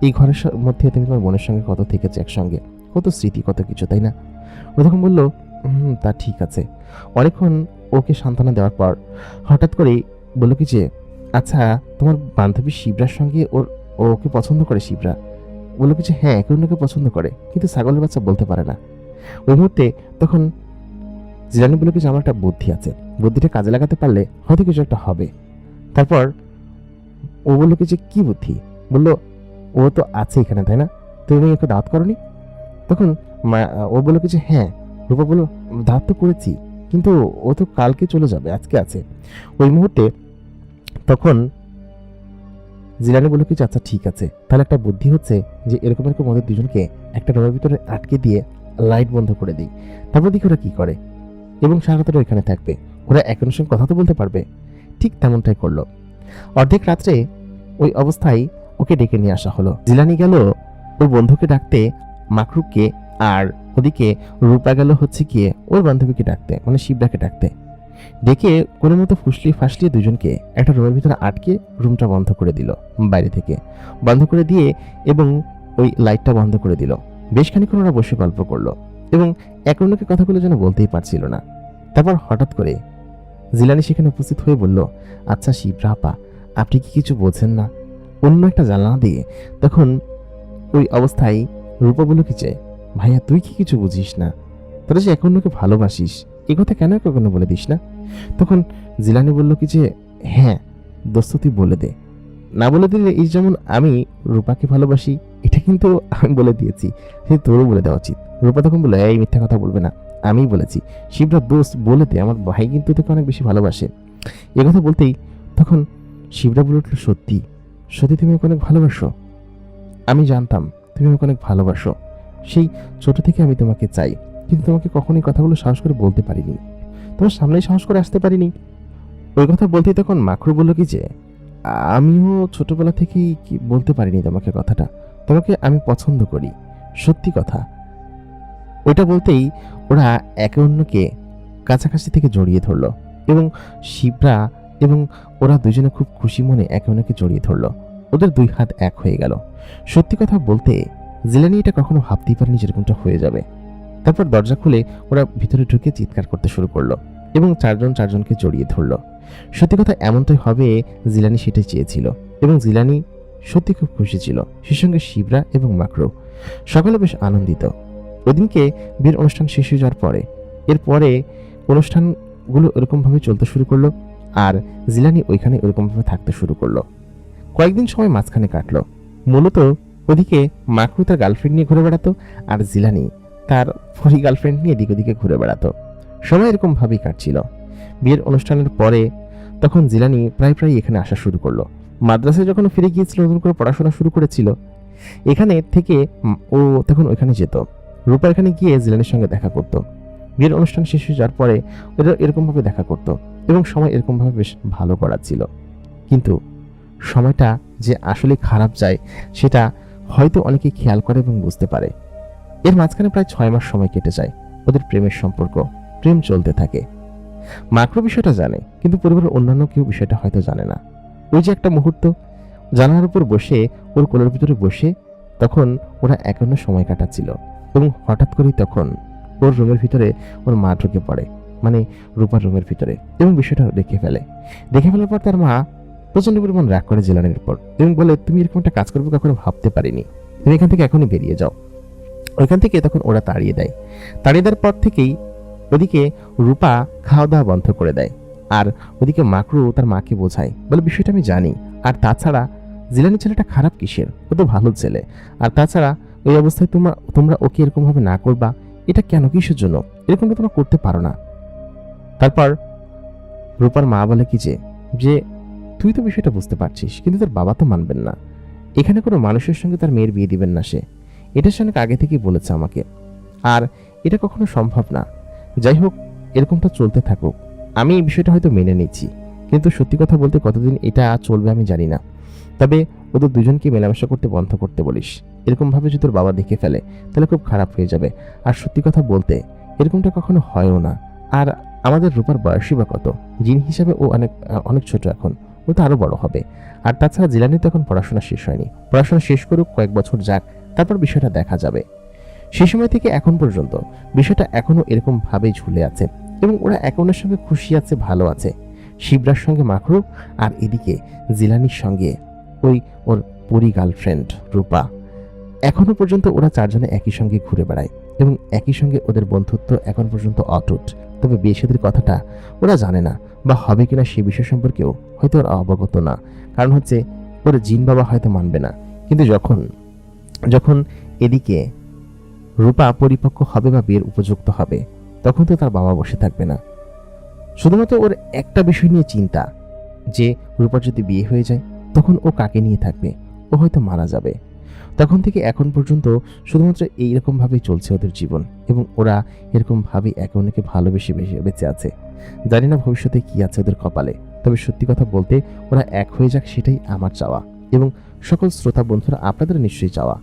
এই ঘরের মধ্যে তুমি তোমার বোনের সঙ্গে কত থেকেছে একসঙ্গে, কত স্মৃতি, কত কিছু, তাই না? ও তখন বলল, তা ঠিক আছে। অনেকক্ষণ ওকে সান্ত্বনা দেওয়ার পর হঠাৎ করে বলল কি যে, আচ্ছা তোমার বান্ধবী শিবরার সঙ্গে ওকে পছন্দ করে? শিবরা বলল কি যে, হ্যাঁ, কেউ ওকে পছন্দ করে, কিন্তু ছাগলের বাচ্চা বলতে পারে না। ওই মুহূর্তে তখন জিলানি বলল কি যে, আমার একটা বুদ্ধি আছে, বুদ্ধিটা কাজে লাগাতে পারলে হয়তো কিছু একটা হবে। তারপর ও বলল কি যে, কি বুদ্ধি? বলল, ও তো আছে এখানে, তাই না? তুমি ওকে দাওয়াত করনি? তখন ও বলল কি যে, হ্যাঁ। রূপা বলল, দাওয়াত তো করেছি, কিন্তু ও তো কালকে চলে যাবে, আজকে আছে। ওই মুহূর্তে তখন জিলানি বলল কি যে, আচ্ছা ঠিক আছে, তাহলে একটা বুদ্ধি হচ্ছে যে এরকম এরকম ওদের দুজনকে একটা রুমের ভিতরে আটকে দিয়ে লাইট বন্ধ করে দিই, তারপর দেখি ওরা কি করে এবং সারারাত এখানে থাকবে, ওরা একের সঙ্গে কথা তো বলতে পারবে। ঠিক তেমনটাই করলো। অর্ধেক রাত্রে ওই অবস্থায় ওকে ডেকে নিয়ে আসা হলো। জিলানি গেল ওর বন্ধুকে ডাকতে, মাকরুককে, আর ওদিকে রূপা গেল হচ্ছে গিয়ে ওর বান্ধবীকে ডাকতে, মানে শিবরাকে ডাকতে। ডেকে কোনো মতো ফুসলিয়ে ফাসলিয়ে দুজনকে একটা রুমের ভিতরে আটকে রুমটা বন্ধ করে দিল, বাইরে থেকে বন্ধ করে দিয়ে এবং ওই লাইটটা বন্ধ করে দিল। বেশ খানিক্ষণ ওরা বসে গল্প করলো এবং এক অন্যকে কথাগুলো যেন বলতেই পারছিল না। তারপর হঠাৎ করে জিলানি সেখানে উপস্থিত হয়ে বলল, আচ্ছা শিবরা আপা, আপনি কি কিছু বোঝেন না? অন্য একটা জানলা দিয়ে তখন ওই অবস্থায় রূপা বলল কি যে, ভাইয়া তুই কি কিছু বুঝিস না? তোরা যে এক অন্যকে ভালোবাসিস, এ কথা কেন কখনো বলে দিস না? তখন জিলানি বলল কি যে, হ্যাঁ দোস্ত তুই বলে দে, না বলে দিলে এই যেমন আমি রূপাকে ভালোবাসি এটা কিন্তু আমি বলে দিয়েছি, সে তোরও বলে দেওয়া উচিত। রূপা তখন বললো, এই মিথ্যা কথা বলবে না, আমিই বলেছি। শিবরা দোস্ত বলে দে, আমার ভাই কিন্তু তোকে অনেক বেশি ভালোবাসে। এ কথা বলতেই তখন শিবরা বলে উঠল, সত্যি সত্যি তুমি ওকে অনেক ভালোবাসো? আমি জানতাম তুমি আমাকে অনেক ভালোবাসো, সেই ছোট থেকে আমি তোমাকে চাই, কিন্তু তোমাকে কখনোই কথাগুলো সাহস করে বলতে পারিনি, তোমার সামনেই সাহস করে আসতে পারিনি। ওই কথা বলতেই তখন মাকরু বলল কি যে, আমিও ছোটবেলা থেকেই কি বলতে পারিনি তোমাকে কথাটা, তোমাকে আমি পছন্দ করি, সত্যি কথা। ওইটা বলতেই ওরা একে অন্যকে কাছাকাছি থেকে জড়িয়ে ধরলো এবং শিবরা এবং ওরা দুজনে খুব খুশি মনে একে অন্যকে জড়িয়ে ধরলো। ওদের দুই হাত এক হয়ে গেল। সত্যি কথা বলতে জিলানি এটা কখনো ভাবতেই পারেনি যেরকমটা হয়ে যাবে। তারপর দরজা খুলে ওরা ভিতরে ঢুকে চিৎকার করতে শুরু করলো এবং চারজন চারজনকে জড়িয়ে ধরলো। সত্যি কথা এমনটাই হবে জিলানি সেটাই চেয়েছিল এবং জিলানি সত্যি খুব খুশি ছিল। সে সঙ্গে শিবরা এবং মাকরু সকলে বেশ আনন্দিত। ওদিনকে বিয়ের অনুষ্ঠান শেষ হয়ে যাওয়ার পরে এরপরে অনুষ্ঠানগুলো এরকমভাবে চলতে শুরু করলো আর জিলানি ওইখানে ওরকমভাবে থাকতে শুরু করলো। কয়েকদিন সময় মাঝখানে কাটলো। মূলত ওদিকে মাকরু তার গার্লফ্রেন্ড নিয়ে ঘুরে বেড়াতো আর জিলানি তার ফরি গার্লফ্রেন্ড নিয়ে এদিক ওদিকে ঘুরে বেড়াতো। সময় এরকম ভাবেই কাটছিল। বিয়ের অনুষ্ঠানের পরে তখন জিলানি প্রায় প্রায় এখানে আসা শুরু করলো। মাদ্রাসায় যখন ফিরে গিয়েছিল, নতুন করে পড়াশোনা শুরু করেছিল, এখানে থেকে ও তখন ওইখানে যেত। রূপা এখানে গিয়ে জিলানির সঙ্গে দেখা করত। বিয়ের অনুষ্ঠান শেষ হয়ে যাওয়ার পরে ওরা এরকমভাবে দেখা করত এবং সময় এরকমভাবে বেশ ভালো করাচ্ছিল। কিন্তু সময়টা যে আসলে খারাপ যায় সেটা হয়তো অনেকে খেয়াল করে এবং বুঝতে পারে। এর মাঝখানে প্রায় 6 মাস সময় কেটে যায় ওদের প্রেমের সম্পর্ক, প্রেম চলতে থাকে। মাকরু বিষয়টা জানে, কিন্তু পরিবারের অন্যান্য কেউ বিষয়টা হয়তো জানে না। ওই যে একটা মুহূর্ত জানালার উপর বসে ওর কোলের ভিতরে বসে তখন ওরা এক অন্য সময় কাটাচ্ছিল এবং হঠাৎ করেই তখন ওর রুমের ভিতরে ওর মা ঢুকে পড়ে, মানে রূপার রুমের ভিতরে, এবং বিষয়টা দেখে ফেলার পর তার মা প্রচন্ড পরিমাণ রাগ করে জিলানির উপর এবং বলে, তুমি এরকম একটা কাজ করবে কখনো ভাবতে পারিনি, তুমি এখান থেকে এখনই বেরিয়ে যাও। ওইখান থেকে তখন ওরা তাড়িয়ে দেয়। তাড়িয়ে দেওয়ার পর থেকেই ওদিকে রূপা খাওয়া দাওয়া বন্ধ করে দেয়, আর ওদিকে মাকরু তার মাকে বোঝায়, বলে বিষয়টা আমি জানি, আর তাছাড়া জিলানি ছেলেটা খারাপ কিসের, ও তো ভালো ছেলে, আর তাছাড়া ওই অবস্থায় তোমরা ওকে এরকম ভাবে না করবা, এটা কেন, কিসের জন্য এরকমটা তোমরা করতে পারো না। তারপর রূপার মা বলে কি যে তুই তো বিষয়টা বুঝতে পারছিস, কিন্তু তোর বাবা তো মানবেন না, এখানে কোনো মানুষের সঙ্গে তার মেয়ের বিয়ে দিবেন না, সে এটা সে অনেক আগে থেকেই বলেছে আমাকে, আর এটা কখনো সম্ভব না। যাই হোক, এরকমটা চলতে থাকুক, আমি এই বিষয়টা হয়তো মেনে নিচ্ছি, কিন্তু সত্যি কথা বলতে কতদিন এটা চলবে আমি জানি না। তবে ওদের দুজনকে মেলামেশা করতে বন্ধ করতে বলিস, এরকম ভাবে যদি তোর বাবা দেখে ফেলে তাহলে খুব খারাপ হয়ে যাবে। আর সত্যি কথা বলতে এরকমটা কখনো হয়ও না। আর আমাদের রূপার বয়সই বা কত, জিন হিসাবে ও অনেক অনেক ছোট, এখন ও তো আরো বড় হবে। আর তাছাড়া জিলানি তো এখন পড়াশোনা শেষ হয়নি, পড়াশোনা শেষ করুক, কয়েক বছর যাক, তারপর বিষয়টা দেখা যাবে। সে সময় থেকে এখন পর্যন্ত বিষয়টা এখনো এরকম ভাবেই ঝুলে আছে, এবং ওরা একে অন্যের সঙ্গে খুশি আছে, ভালো আছে। শিবরার সঙ্গে মাখরু, আর এদিকে জিলানির সঙ্গে ওই ওর পরি গার্লফ্রেন্ড রূপা। এখনো পর্যন্ত ওরা চারজনে একই সঙ্গে ঘুরে বেড়ায়, এবং একই সঙ্গে ওদের বন্ধুত্ব এখন পর্যন্ত অটুট। তবে বিয়ে শাদীর কথাটা ওরা জানে না, বা হবে কিনা সে বিষয় সম্পর্কেও হয়তো ওরা অবগত না। কারণ হচ্ছে ওর জিন বাবা হয়তো মানবে না। কিন্তু যখন যখন এদিকে রূপা পরিপক্ক হবে বা বিয়ের উপযুক্ত হবে, তখন তো তার বাবা বসে থাকবে না। শুধুমাত্র ওর একটা বিষয় নিয়ে চিন্তা, যে রূপার যদি বিয়ে হয়ে যায় তখন ও কাকে নিয়ে থাকবে, ও হয়তো মারা যাবে। তখন থেকে এখন পর্যন্ত শুধুমাত্র এইরকম ভাবেই চলছে ওদের জীবন, এবং ওরা এরকম ভাবেই একে অন্যকে ভালোবেসে বেঁচে আছে। জানি না ভবিষ্যতে কি আছে ওদের কপালে, তবে সত্যি কথা বলতে ওরা এক হয়ে যাক, সেটাই আমার চাওয়া, এবং সকল শ্রোতা বন্ধুরা আপনাদের নিশ্চয়ই চাওয়া।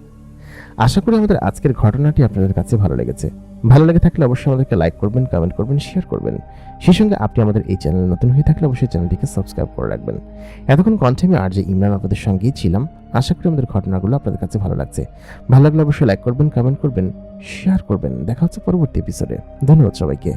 আশা করি আমাদের আজকের ঘটনাটি আপনাদের কাছে ভালো লেগেছে। ভালো লেগে থাকলে অবশ্যই আমাদেরকে লাইক করবেন, কমেন্ট করবেন, শেয়ার করবেন। সেই সঙ্গে আপনি আমাদের এই চ্যানেলে নতুন হয়ে থাকলে অবশ্যই চ্যানেলটিকে সাবস্ক্রাইব করে রাখবেন। এতক্ষণ কণ্ঠে আমি আর যে ইমরান আপনাদের সঙ্গেই ছিলাম। আশা করি আমাদের ঘটনাগুলো আপনাদের কাছে ভালো লাগছে। ভালো লাগলে অবশ্যই লাইক করবেন, কমেন্ট করবেন, শেয়ার করবেন। দেখা হচ্ছে পরবর্তী এপিসোডে। ধন্যবাদ সবাইকে।